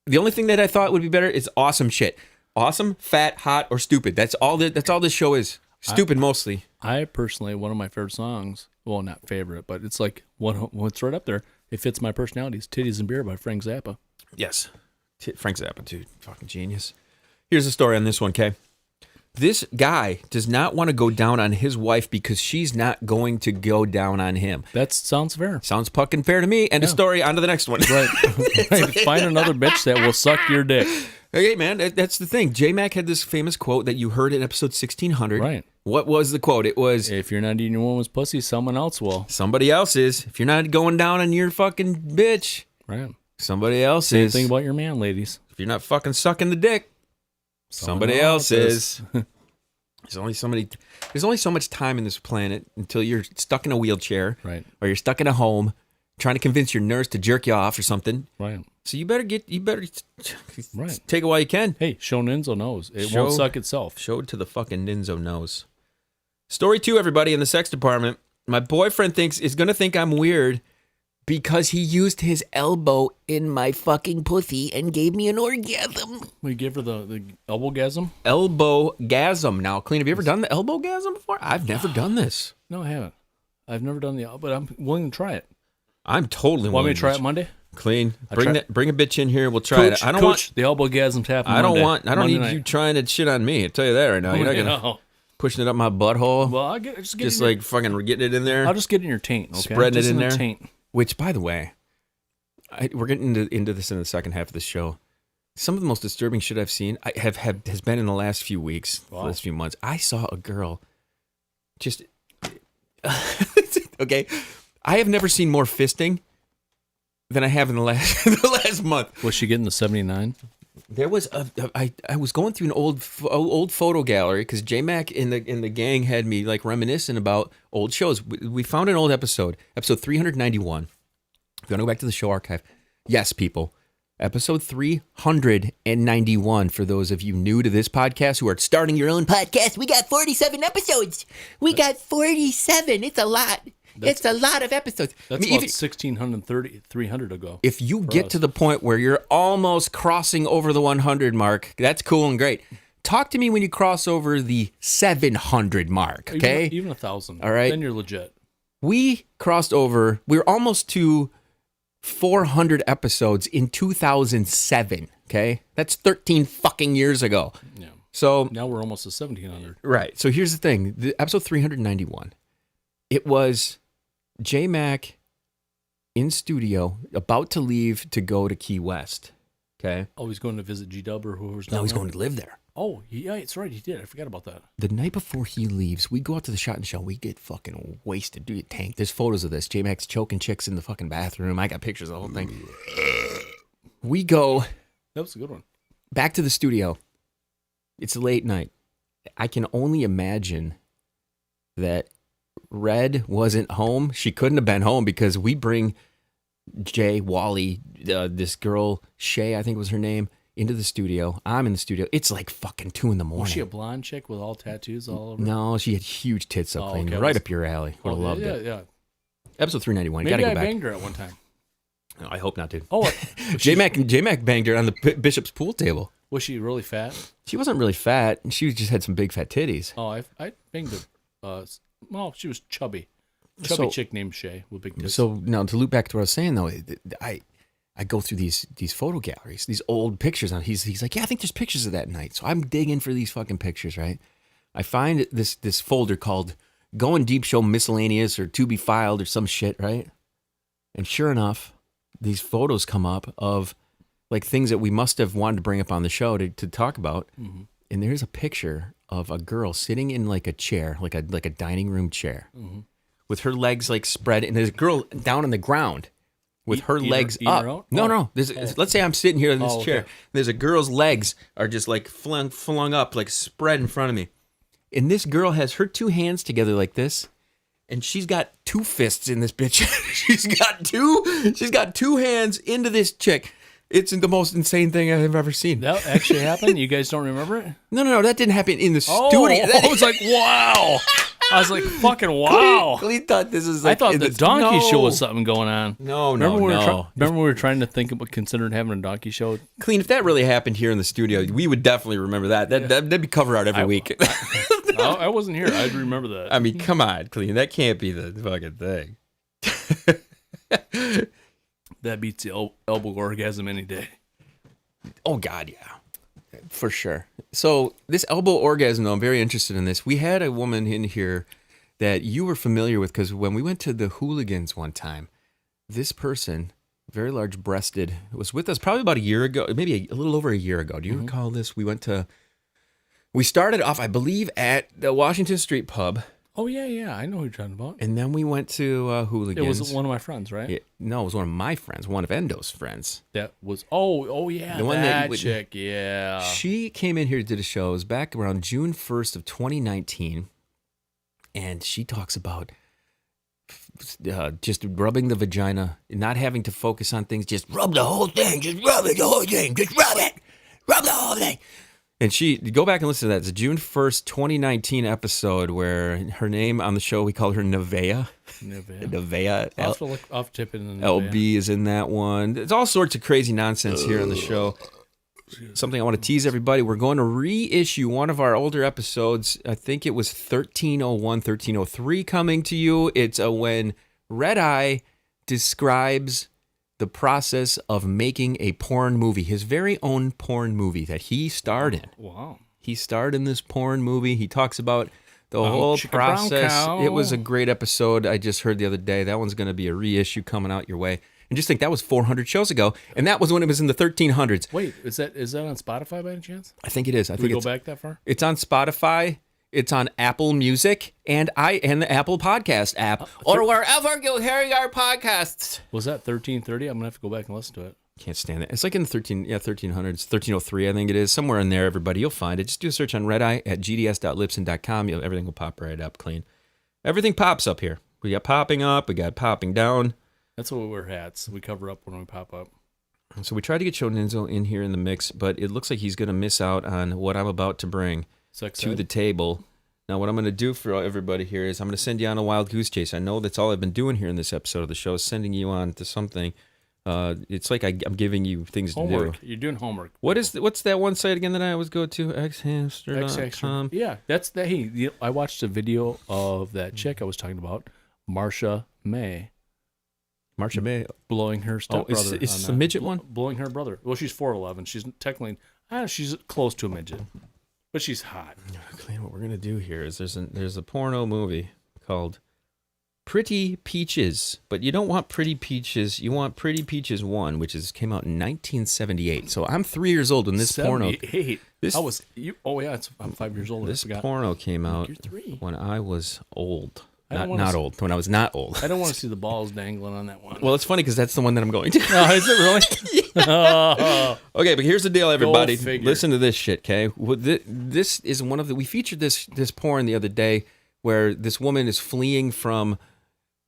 The only thing that I thought would be better is awesome shit. Awesome, fat, hot, or stupid. That's all this show is. Stupid mostly. I personally, one of my favorite songs, well, not favorite, but it's like what's right up there. It fits my personality. It's Titties and Beer by Frank Zappa. Yes. Frank Zappa, dude. Fucking genius. Here's the story on this one, okay? This guy does not want to go down on his wife because she's not going to go down on him. That sounds fair. Sounds fucking fair to me. End of story. On to the next one. Right. Find another bitch that will suck your dick. Okay, man. That's the thing. J-Mac had this famous quote that you heard in episode 1600. Right. What was the quote? It was, if you're not eating your woman's pussy, someone else will. Somebody else is. If you're not going down on your fucking bitch, right. Somebody else Same is. thing about your man, ladies. If you're not fucking sucking the dick, somebody else is. There's only so much time in this planet until you're stuck in a wheelchair, right? Or you're stuck in a home trying to convince your nurse to jerk you off or something, right? So you better right. Take it while you can. Hey, show Ninzo knows. It won't suck itself. Show it to the fucking Ninzo knows. Story 2, everybody, in the sex department. My boyfriend is going to think I'm weird because he used his elbow in my fucking pussy and gave me an orgasm. We give her the elbow-gasm? Elbow-gasm. Now, Kleen, have you ever done the elbow-gasm before? I've never done this. No, I haven't. I've never done but I'm willing to try it. I'm totally willing. Want me to try it Monday? Kleen, bring a bitch in here. We'll try it. I don't want the elbow-gasm's happening. I don't need you trying to shit on me. I tell you that right now. You're not gonna pushing it up my butthole. Well, I just like fucking getting it in there. I'll just get in your taint. Okay? Spreading just it in there. Taint. Which, by the way, we're getting into this in the second half of the show. Some of the most disturbing shit I've seen has been in the last few weeks, the last few months. I saw a girl just okay. I have never seen more fisting than I have in the last month. Was she getting the 79? There was I was going through an old photo gallery because J-Mac in the gang had me like reminiscing about old shows. We found an old episode 391. We're gonna go back to the show archive. Yes, people. Episode 391. For those of you new to this podcast who are starting your own podcast, we got 47 episodes. We got 47. It's a lot. It's a lot of episodes. That's about 1,630, 300 ago. If you get to the point where you're almost crossing over the 100 mark, that's cool and great. Talk to me when you cross over the 700 mark, okay? Even 1,000. All right. Then you're legit. We crossed over. We're almost to 400 episodes in 2007, okay? That's 13 fucking years ago. Yeah. So now we're almost to 1,700. Right. So here's the thing. The episode 391, it was J-Mac in studio, about to leave to go to Key West. Okay. Oh, he's going to visit G-Dub or whoever's down there? No, he's going to live there. Oh, yeah, it's right. He did. I forgot about that. The night before he leaves, we go out to the shot and show. We get fucking wasted. Dude, tank. There's photos of this. J-Mac's choking chicks in the fucking bathroom. I got pictures of the whole thing. We go. That was a good one. Back to the studio. It's a late night. I can only imagine that Red wasn't home. She couldn't have been home because we bring Jay, Wally, this girl, Shay, I think was her name, into the studio. I'm in the studio. It's like fucking 2 a.m. Was she a blonde chick with all tattoos all over? No, she had huge tits up, okay. right up your alley. Would have loved it. Yeah. Episode 391. Maybe Gotta go I back. banged her at one time. No, I hope not, dude. Oh, J-Mac banged her on the Bishop's pool table. Was she really fat? She wasn't really fat. She just had some big fat titties. Oh, I banged her. Well, she was chubby. Chubby chick named Shay with big tits. So now to loop back to what I was saying though, I go through these photo galleries, these old pictures. And he's like, yeah, I think there's pictures of that night. So I'm digging for these fucking pictures, right? I find this folder called Goin Deep Show Miscellaneous or To Be Filed or some shit, right? And sure enough, these photos come up of like things that we must have wanted to bring up on the show to talk about. Mm-hmm. And there's a picture of a girl sitting in like a chair, like a dining room chair, mm-hmm. with her legs like spread, and there's a girl down on the ground with her legs up. No. Let's say I'm sitting here in this chair. Okay. There's a girl's legs are just like flung up, like spread in front of me. And this girl has her 2 hands together like this, and she's got 2 fists in this bitch. she's got 2 hands into this chick. It's the most insane thing I've ever seen. That actually happened? You guys don't remember it? No, that didn't happen in the studio. I was like, wow. I was like, fucking wow. Cleen thought this was I like... thought the donkey show was something going on. No. Remember when we were trying to think about considering having a donkey show? Cleen, if that really happened here in the studio, we would definitely remember that. That'd be cover art every week. I wasn't here. I'd remember that. I mean, come on, Cleen. That can't be the fucking thing. That beats the elbow orgasm any day. Oh, God, yeah. For sure. So this elbow orgasm, though, I'm very interested in this. We had a woman in here that you were familiar with because when we went to the Hooligans one time, this person, very large-breasted, was with us probably about a year ago, maybe a little over a year ago. Do you recall this? We started off, I believe, at the Washington Street Pub. Oh, yeah. I know who you're talking about. And then we went to Hooligans. It was one of my friends, right? No, it was one of my friends, one of Endo's friends. That was, oh yeah, the one that chick, yeah. She came in here to the show. It was back around June 1st of 2019. And she talks about just rubbing the vagina, not having to focus on things, just rub the whole thing, just rub it, the whole thing, just rub it, rub the whole thing. And go back and listen to that. It's a June 1st, 2019 episode where her name on the show, we call her Nevaeh. Nevaeh. I'll tip it in the LB is in that one. There's all sorts of crazy nonsense here on the show. Something I want to tease everybody. We're going to reissue one of our older episodes. I think it was 1301, 1303 coming to you. It's when Red Eye describes the process of making a porn movie, his very own porn movie that he starred in. Wow. He starred in this porn movie. He talks about the whole process. It was a great episode I just heard the other day. That one's going to be a reissue coming out your way. And just think, that was 400 shows ago, and that was when it was in the 1300s. Wait, is that on Spotify by any chance? I think it is. Did we go back that far? It's on Spotify. It's on Apple Music and the Apple Podcast app, or wherever you hear your podcasts. Was that 1330? I'm gonna have to go back and listen to it. Can't stand it. It's like in the 1300s, 1303, I think it is. Somewhere in there, everybody, you'll find it. Just do a search on Red Eye at gds.libsyn.com. Everything will pop right up, Cleen. Everything pops up here. We got popping up. We got popping down. That's what we wear hats. We cover up when we pop up. So we tried to get Show Ninzo in here in the mix, but it looks like he's going to miss out on what I'm about to bring to the table. Now, what I'm going to do for everybody here is I'm going to send you on a wild goose chase. I know that's all I've been doing here in this episode of the show, is sending you on to something. It's like I'm giving you things homework. to do. You're doing homework. What's that one site again that I always go to? Xhamster.com. Yeah, that's that. Hey, I watched a video of that chick I was talking about, Marsha May. Marsha May blowing her stepbrother. Is this a midget one? Blowing her brother. Well, she's 4'11". She's technically, she's close to a midget, but she's hot. Cleen, what we're gonna do here is there's a porno movie called Pretty Peaches, but you don't want Pretty Peaches. You want Pretty Peaches 1, which came out in 1978. So I'm 3 years old when this porno. 78. I'm 5 years old. This porno came out when I was old. When I was not old. I don't want to see the balls dangling on that one. Well, it's funny because that's the one that I'm going to. Oh, is it really? Okay, but here's the deal, everybody. Listen to this shit, okay? This is one of we featured this porn the other day where this woman is fleeing from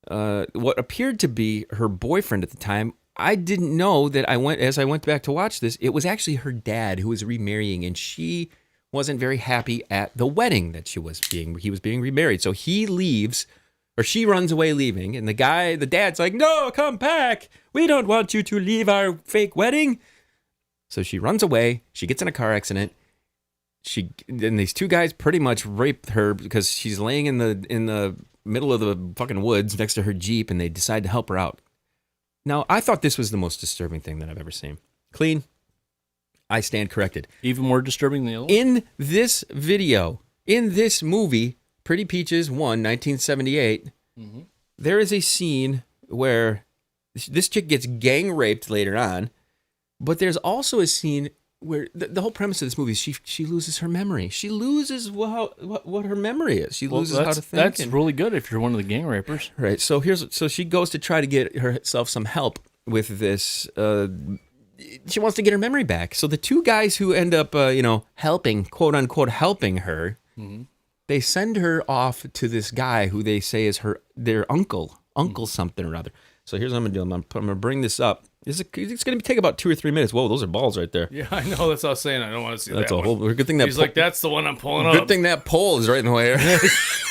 what appeared to be her boyfriend at the time. I didn't know that as I went back to watch this, it was actually her dad who was remarrying, and she wasn't very happy at the wedding that he was being remarried. So he leaves, or she runs away leaving, and the dad's like, "No, come back. We don't want you to leave our fake wedding." So she runs away. She gets in a car accident. And these two guys pretty much rape her because she's laying in the middle of the fucking woods next to her Jeep, and they decide to help her out. Now, I thought this was the most disturbing thing that I've ever seen. Cleen, I stand corrected. Even more disturbing than the other? In this video, in this movie, Pretty Peaches 1, 1978, there is a scene where this chick gets gang raped later on, but there's also a scene where the whole premise of this movie is she loses her memory. She loses what her memory is. She loses how to think. That's really good if you're one of the gang rapers. Right. So she goes to try to get herself some help with this. She wants to get her memory back. So the two guys who end up, helping, quote unquote, helping her, they send her off to this guy who they say is their uncle something or other. So here's what I'm gonna do. I'm gonna bring this up. It's gonna take about 2 or 3 minutes. Whoa, those are balls right there. Yeah, I know. That's what I was saying. I don't want to see That's that. a whole good thing that He's like, that's the one I'm pulling up. good thing that pole is right in the way.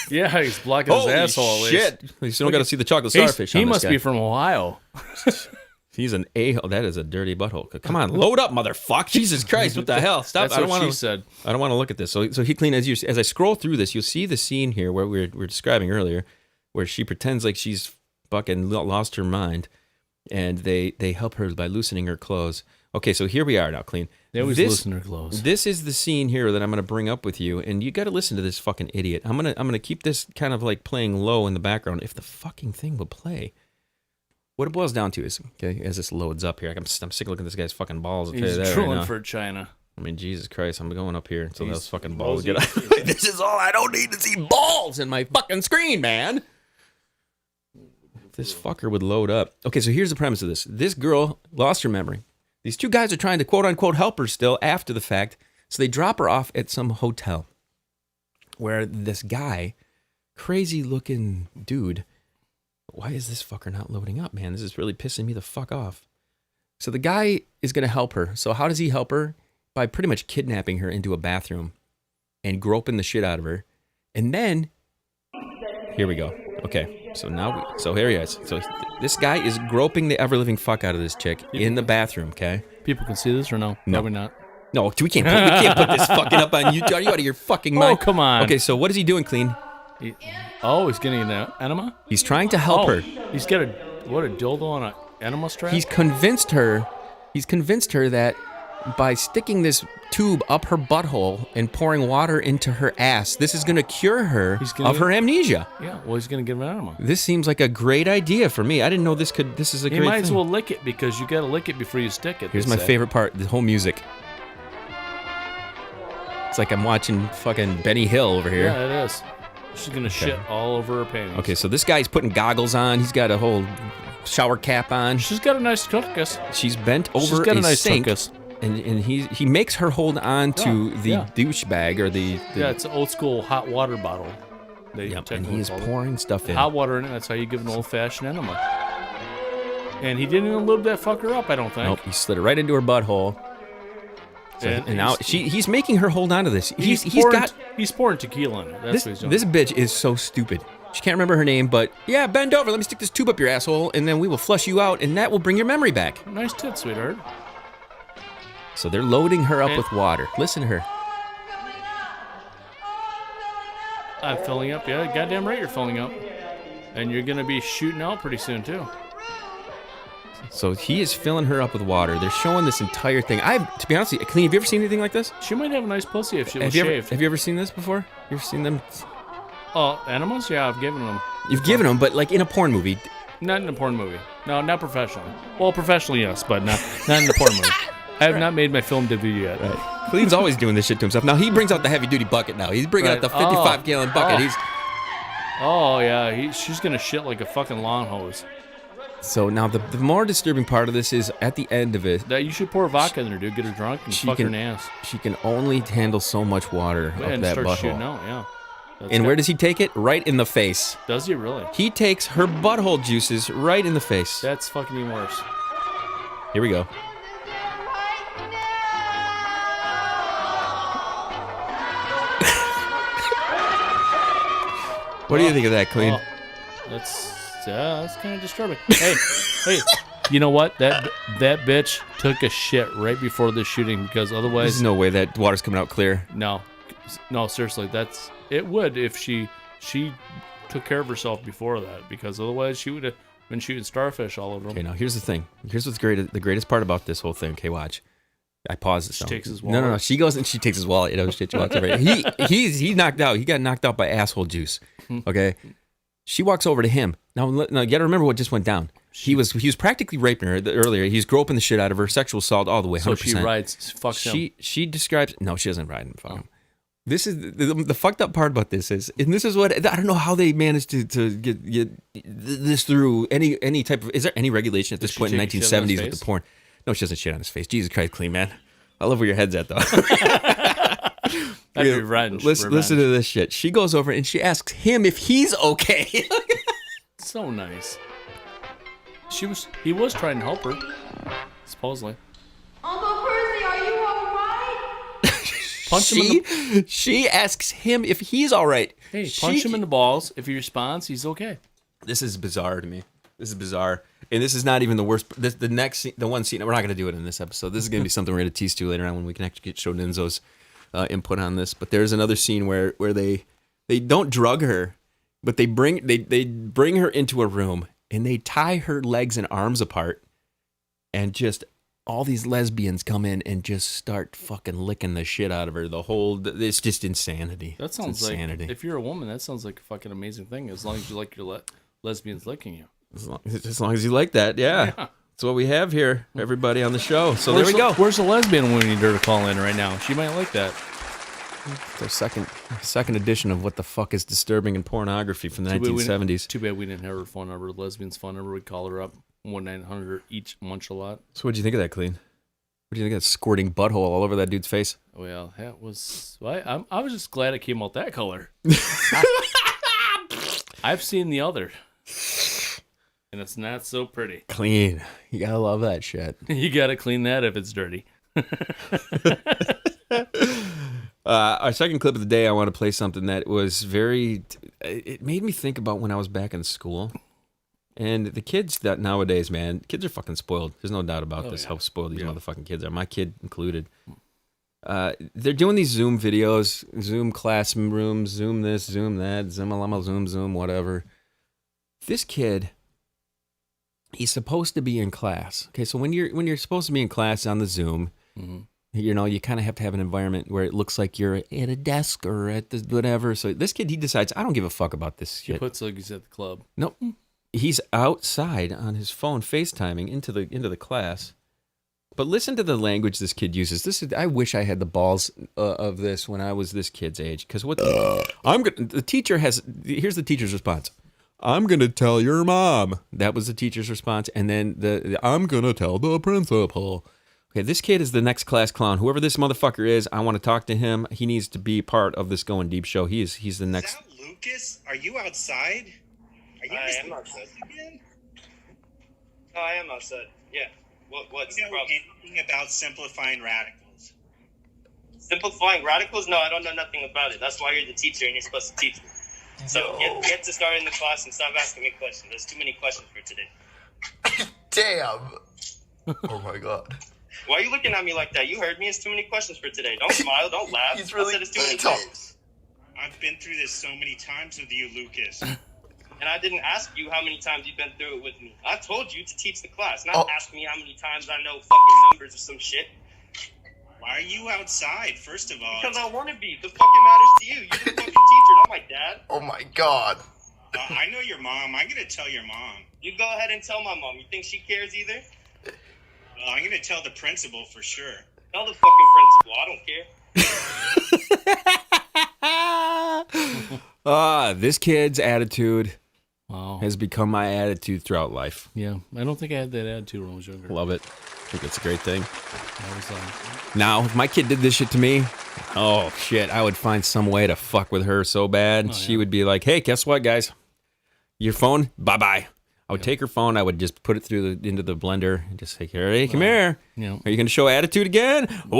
Yeah, he's blocking his asshole. At Shit! You still got to see the chocolate starfish. He on this must guy. be from Ohio. He's an a-hole. That is a dirty butthole. Come on, load up, motherfucker! Jesus Christ, what the hell? Stop! That's I don't what want she said. I don't want to look at this. So he clean as I scroll through this, you'll see the scene here where we were describing earlier, where she pretends like she's fucking lost her mind, and they help her by loosening her clothes. Okay, so here we are now, Clean. They always loosen her clothes. This is the scene here that I'm going to bring up with you, and you got to listen to this fucking idiot. I'm gonna keep this kind of like playing low in the background if the fucking thing would play. What it boils down to is, okay, as this loads up here, I'm sick of looking at this guy's fucking balls. I'll tell you He's that right drooling now. for China. I mean, Jesus Christ, I'm going up here until those fucking balls rosy. get out. This is all I don't need to see balls in my fucking screen, man. If this fucker would load up. Okay, so here's the premise of this. This girl lost her memory. These two guys are trying to quote-unquote help her still after the fact, so they drop her off at some hotel where this guy, crazy-looking dude, why is this fucker not loading up, man? This is really pissing me the fuck off. So the guy is going to help her. So how does he help her? By pretty much kidnapping her into a bathroom and groping the shit out of her. And then, here we go. Okay, so here he is. So this guy is groping the ever-living fuck out of this chick in the bathroom, okay? People can see this or no? No. Probably not. No, we can't put this fucking up on YouTube. Are you out of your fucking mind? Oh, come on. Okay, so what is he doing, Clean? He's getting an enema? He's trying to help her. He's got a dildo on an enema strap? He's convinced her that by sticking this tube up her butthole and pouring water into her ass, this is going to cure her of her amnesia. Yeah, well, he's going to give him an enema. This seems like a great idea for me. I didn't know this is a great thing. You might as well lick it because you got to lick it before you stick it. Here's my favorite part, the whole music. It's like I'm watching fucking Benny Hill over here. Yeah, it is. She's going to shit all over her panties. Okay, so this guy's putting goggles on. He's got a whole shower cap on. She's got a nice tuchus. She's bent over She's got a nice sink. tuchus. And he makes her hold on to the douche bag or the it's an old school hot water bottle. And he's pouring stuff in. Hot water in it. That's how you give an old fashioned enema. And he didn't even load that fucker up, I don't think. Nope, he slid it right into her butthole. So, and now he's making her hold on to this. He's pouring tequila in it. That's what he's doing. This bitch is so stupid. She can't remember her name, but yeah, bend over. Let me stick this tube up your asshole, and then we will flush you out, and that will bring your memory back. Nice tits, sweetheart. So they're loading her up with water. Listen to her. I'm filling up. Yeah, goddamn right you're filling up. And you're going to be shooting out pretty soon, too. So he is filling her up with water. They're showing this entire thing. To be honest with you, Kleen, have you ever seen anything like this? She might have a nice pussy if she was shaved. Have you ever seen this before? You ever seen them? Oh, enemas? Yeah, I've given them. You've given them, but like in a porn movie. Not in a porn movie. No, not professionally. Well, professionally, yes, but not in a porn movie. I have not made my film debut yet. Right. Kleen's always doing this shit to himself. Now he brings out the heavy-duty bucket now. He's bringing out the 55-gallon bucket. Oh, yeah. She's going to shit like a fucking lawn hose. So now the more disturbing part of this is at the end of it. That you should pour vodka in there, dude. Get her drunk and fuck her in the ass. She can only handle so much water up and that start butthole. Shooting out, yeah. And where does he take it? Right in the face. Does he really? He takes her butthole juices right in the face. That's fucking even worse. Here we go. What do you think of that, Kleen? Oh, that's kind of disturbing. Hey, you know what? That bitch took a shit right before this shooting because otherwise, there's no way that water's coming out clear. No, seriously, it would if she took care of herself before that because otherwise she would have been shooting starfish all over them. Okay, now here's the thing. Here's what's great. The greatest part about this whole thing. Okay, watch. I pause this. She takes his wallet. No. She goes and she takes his wallet. You know, shit. She walks over. He's knocked out. He got knocked out by asshole juice. Okay. She walks over to him. Now you got to remember what just went down. He was practically raping her earlier. He's groping the shit out of her, sexual assault all the way. 100%. So she rides, fucks him. She describes. No, she doesn't ride him. Fuck him. This is the fucked up part about this is, and this is what I don't know how they managed to get this through any type of. Is there any regulation at this point in 1970s with the porn? No, she doesn't shit on his face. Jesus Christ, Kleen, man. I love where your head's at, though. That'd be revenge. Listen to this shit. She goes over and she asks him if he's okay. So nice. He was trying to help her, supposedly. Uncle Percy, are you alright? She asks him if he's all right. Hey, punch him in the balls. If he responds, he's okay. This is bizarre to me. This is bizarre. And this is not even the worst. The one scene, we're not going to do it in this episode. This is going to be something we're going to tease to later on when we can actually get Shoninzo's input on this. But there's another scene where they don't drug her, but they bring her into a room and they tie her legs and arms apart, and just all these lesbians come in and just start fucking licking the shit out of her. It's just insanity. That sounds insanity. Like, if you're a woman, that sounds like a fucking amazing thing. As long as you like your lesbians licking you. As long as you like that, yeah. That's what we have here, everybody on the show. So there we go. Where's the lesbian we need her to call in right now? She might like that. It's our second edition of What the Fuck is Disturbing in Pornography from the 1970s. Too bad we didn't have her phone number. The lesbian's phone number. We'd call her up. 1-900 each munch a lot. So what'd you think of that, Kleen? What do you think of that squirting butthole all over that dude's face? Well, that was... I was just glad it came out that color. I've seen the other. And it's not so pretty. Clean. You gotta love that shit. You gotta clean that if it's dirty. Our second clip of the day, I want to play something that was it made me think about when I was back in school. And the kids that nowadays, man, kids are fucking spoiled. There's no doubt about this, how spoiled these motherfucking kids are. My kid included. They're doing these Zoom videos, Zoom classroom, Zoom this, Zoom that, Zoom, whatever. This kid, he's supposed to be in class. Okay, so when you're supposed to be in class on the Zoom, you know, you kind of have to have an environment where it looks like you're at a desk or at the whatever. So this kid, he decides, I don't give a fuck about this shit. He puts he's at the club. Nope. He's outside on his phone FaceTiming into the class. But listen to the language this kid uses. I wish I had the balls of this when I was this kid's age. Because the teacher has. Here's the teacher's response. I'm gonna tell your mom. That was the teacher's response. And then I'm gonna tell the principal. Okay, this kid is the next class clown. Whoever this motherfucker is, I want to talk to him. He needs to be part of this Going Deep show. He's the next. Is that Lucas? Are you outside? I am outside. Again? Oh, I am outside. Yeah. What's you the know problem? anything about simplifying radicals? Simplifying radicals? No, I don't know nothing about it. That's why you're the teacher and you're supposed to teach me. So get to start in the class and stop asking me questions. There's too many questions for today. Damn. Oh my god. Why are you looking at me like that? You heard me. It's too many questions for today. Don't smile. Don't laugh. He's really I said it's too many questions. I've been through this so many times with you, Lucas. And I didn't ask you how many times you've been through it with me. I told you to teach the class, not ask me how many times I know fucking numbers or some shit. Why are you outside, first of all? Because I want to be. The fucking matters to you. You're the fucking teacher, not my dad. Oh my god. I know your mom. I'm going to tell your mom. You go ahead and tell my mom. You think she cares either? Well, I'm going to tell the principal for sure. Tell the fucking principal. I don't care. This kid's attitude Wow. has become my attitude throughout life. Yeah, I don't think I had that attitude when I was younger. Love it. I think it's a great thing. I was Now, if my kid did this shit to me, oh shit, I would find some way to fuck with her so bad. She would be like, "Hey, guess what, guys? Your phone, bye-bye." I would take her phone, I would just put it into the blender and just say, "Hey, come here. Yeah. Are you going to show attitude again?" Just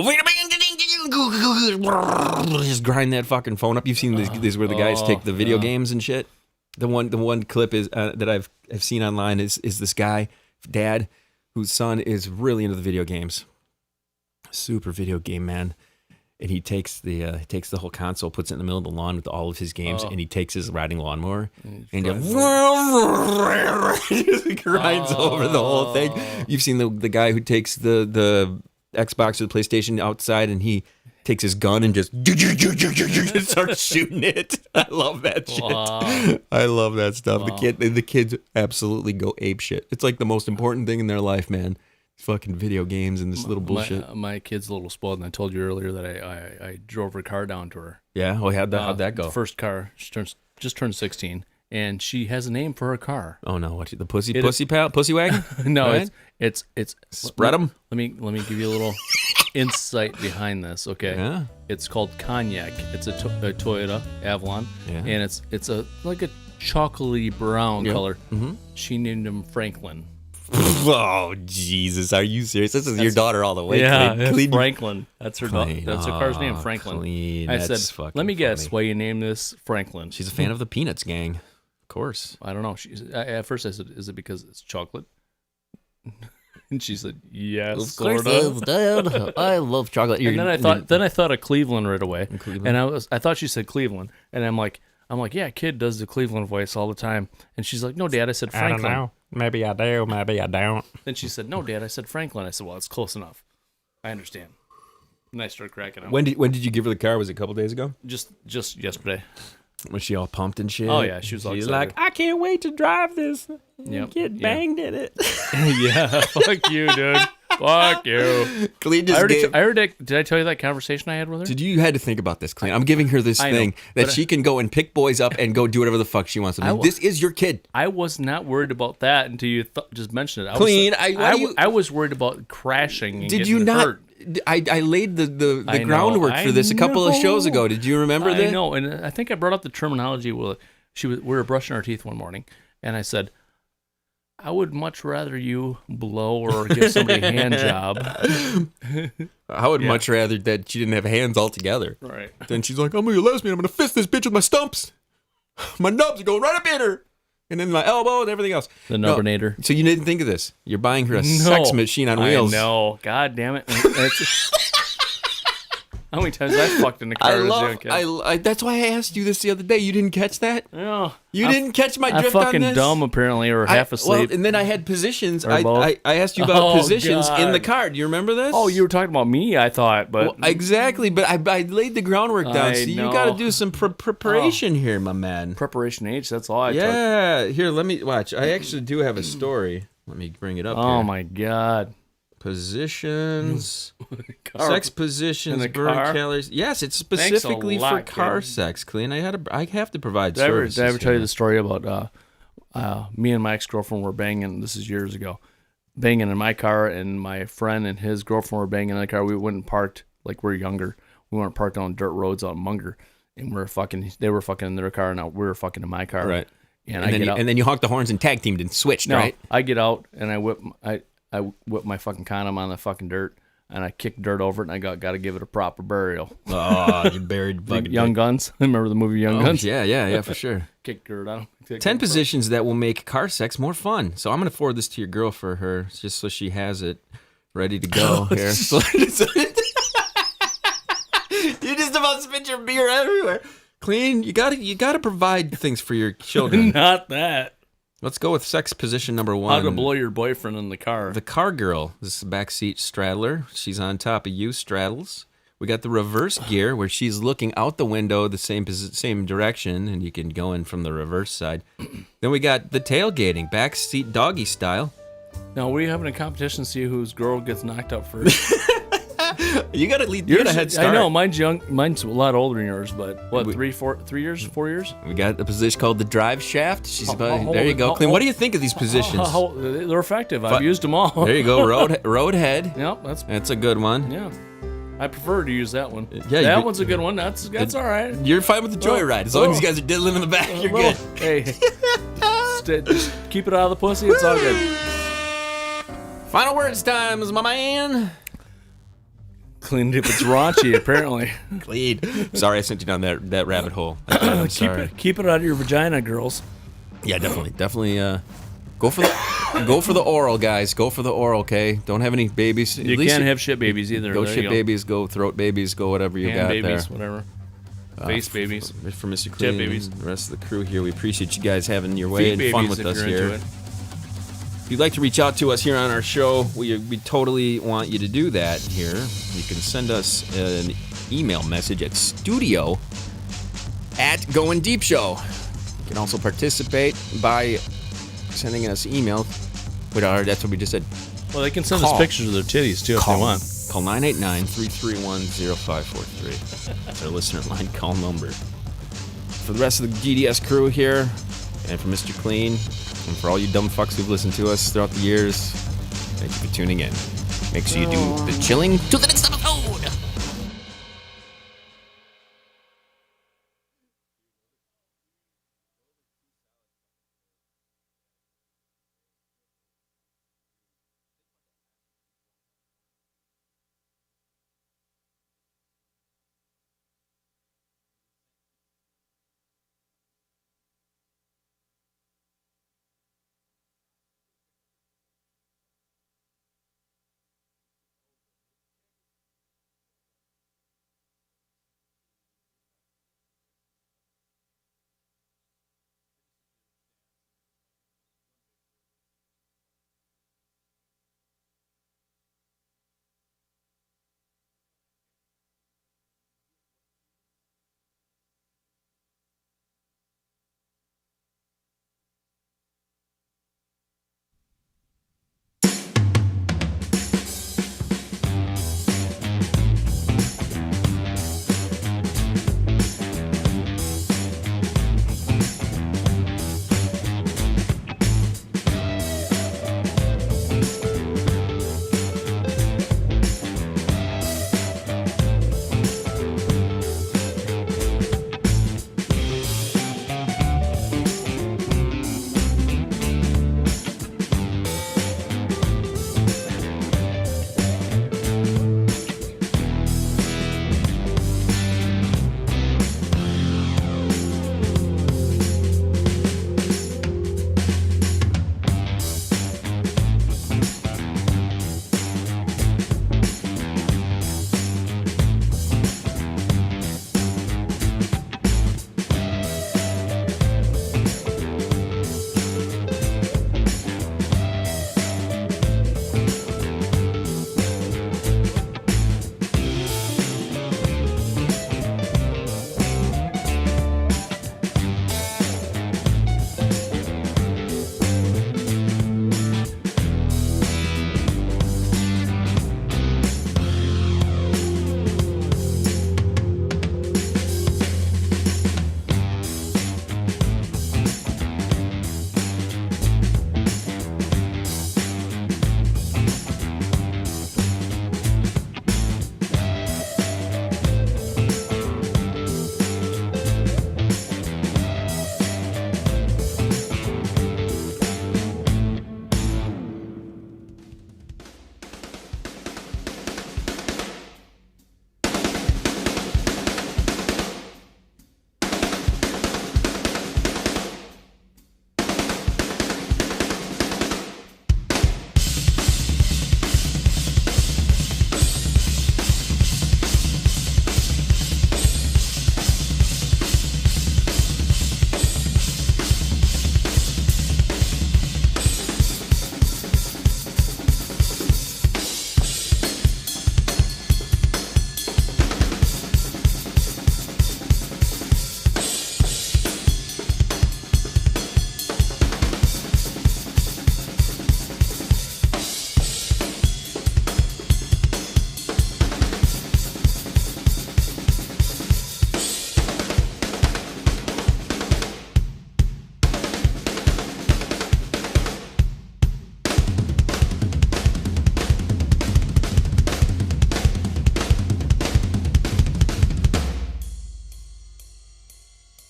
grind that fucking phone up. You've seen these where the guys take the video games and shit. The one clip is that I've seen online is this guy, dad, whose son is really into the video games. Super video game man. And he takes the whole console, puts it in the middle of the lawn with all of his games, and he takes his riding lawnmower and just grinds over the whole thing. You've seen the guy who takes the Xbox or the PlayStation outside, and he takes his gun and just starts shooting it. I love that shit. Wow. I love that stuff. Wow. The kids absolutely go ape shit. It's like the most important thing in their life, man. Fucking video games and this little bullshit. My kid's a little spoiled, and I told you earlier that I drove her car down to her. Yeah? Oh, how'd that go? The first car, she just turned 16, and she has a name for her car. Oh no! What the pussy wagon? No, right? it's spread them. Let me give you a little. insight behind this. Okay. Yeah. It's called Cognac. It's a Toyota Avalon, Yeah. and it's a like a chocolatey brown color. Mm-hmm. She named him Franklin. Oh Jesus! Are you serious? This is your daughter all the way. Yeah, Clean. Franklin. That's her. Clean. That's her car's name, Franklin. Clean. I That's said, fucking let me guess funny. why you named this Franklin. She's a fan of the Peanuts gang. Of course. I don't know. At first I said, is it because it's chocolate? And she said, yes, sort of. Dad. I love chocolate. And then I thought of Cleveland right away. And I thought she said Cleveland, and I'm like, yeah, Kid does the Cleveland voice all the time. And she's like, no, Dad, I said Franklin. I don't know. Maybe I do. Maybe I don't. Then she said, no, Dad, I said Franklin. I said, well, it's close enough. I understand. And I started cracking up. When did you give her the car? Was it a couple days ago? Just yesterday. Was she all pumped and shit? Oh yeah, she was all excited. like, I can't wait to drive this. Yep. Get banged in it. Yeah, fuck you, dude. Fuck you. Clean Did I tell you that conversation I had with her? You had to think about this, Clean. I'm giving her this thing that she can go and pick boys up and go do whatever the fuck she wants to do. This is your kid. I was not worried about that until you just mentioned it. Clean. I was worried about crashing. And did you not? Hurt. I laid the groundwork for this a couple of shows ago. Did you remember that? I know, and I think I brought up the terminology. We were brushing our teeth one morning, and I said, I would much rather you blow or give somebody a hand job. I would much rather that she didn't have hands altogether. Right. Then she's like, I'm going to be a lesbian. I'm going to fist this bitch with my stumps. My nubs are going right up in her. And then my elbow and everything else. The nubbinator. So you didn't think of this. You're buying her a sex machine on wheels. No, God damn it. How many times I fucked in the car as a young kid? That's why I asked you this the other day. You didn't catch that? No. You didn't catch my drift on this? I'm fucking dumb, apparently, or half asleep. Well, and then I had positions. Or both. I asked you about positions in the God. car. Do you remember this? Oh, you were talking about me, I thought. But Well, exactly, but I laid the groundwork down. So you got to do some preparation here, my man. Preparation H, that's all I took. Yeah. Here, let me watch. I actually do have a story. Let me bring it up here. Oh, my God. Positions. Car- Sex positions, in the burn car? calories. Yes, it's specifically Thanks a lot, for car kid. sex, Clean. I have to provide Did I services. ever tell you here. the story about me and my ex-girlfriend were banging, this is years ago, banging in my car, and my friend and his girlfriend were banging in the car. We went and parked, like we were younger. We went and parked on dirt roads out in Munger, and they were fucking in their car, and we were fucking in my car. Right. And then you honked the horns and tag teamed and switched, no, right? I get out, and I whip my fucking condom on the fucking dirt, and I kicked dirt over it, and I got to give it a proper burial. Oh, you buried fucking Young Guns. Remember the movie Young Guns? Yeah, for sure. Kick dirt on him. 10 positions that will make car sex more fun. So I'm going to forward this to your girl for her, just so she has it ready to go here. You just about spit your beer everywhere. Clean. You gotta provide things for your children. Not that. Let's go with sex position number 1. How to blow your boyfriend in the car. The car girl. This is the backseat straddler. She's on top of you, straddles. We got the reverse gear where she's looking out the window the same direction, and you can go in from the reverse side. Then we got the tailgating, backseat doggy style. Now, were you having a competition to see whose girl gets knocked up first? You got a head start. I know, mine's young. Mine's a lot older than yours, but what, 3 years, 4 years? We got a position called the drive shaft. She's about, there you go. Clean. What do you think of these positions? They're effective. I've used them all. There you go. Road head. Yep, that's a good one. Yeah. I prefer to use that one. Yeah, that one's a good one. That's all right. You're fine with the joyride. As long as you guys are diddling in the back, you're good. Hey, just keep it out of the pussy. It's all good. Final words time is my man. Cleaned it, it's raunchy, apparently. Clean. Sorry, I sent you down that rabbit hole. I'm sorry. Keep it out of your vagina, girls. Yeah, definitely. Go for the oral, guys. Go for the oral, okay? Don't have any babies. You can't have shit babies either. Go shit babies. Go throat babies. Go whatever you got babies, there. Whatever. Face babies. For Mr. Clean, babies. the rest of the crew here, we appreciate you guys having your way and fun with us here. If you'd like to reach out to us here on our show, we totally want you to do that here. You can send us an email message at studio@goindeepshow. You can also participate by sending us email. That's what we just said. Well, they can send us pictures of their titties, too, if they want. Call 989-331-0543. That's our listener line call number. For the rest of the GDS crew here, and for Mr. Clean, and for all you dumb fucks who've listened to us throughout the years, thank you for tuning in. Make sure you do the chilling to the next episode.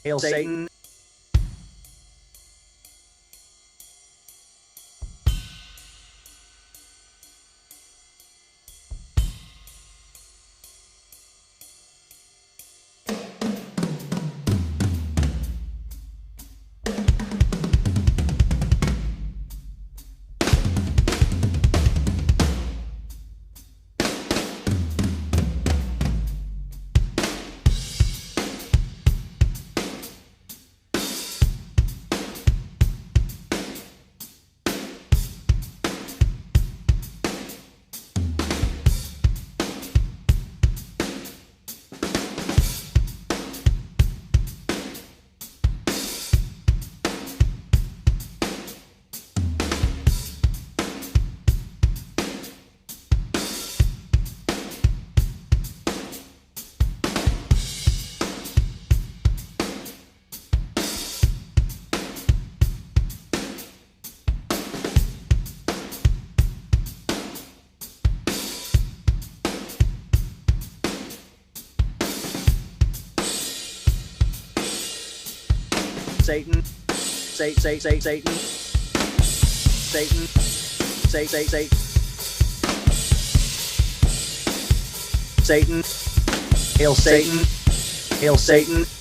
Hail Satan. Satan, Satan, Satan, Satan, Hail Satan, Hail Satan.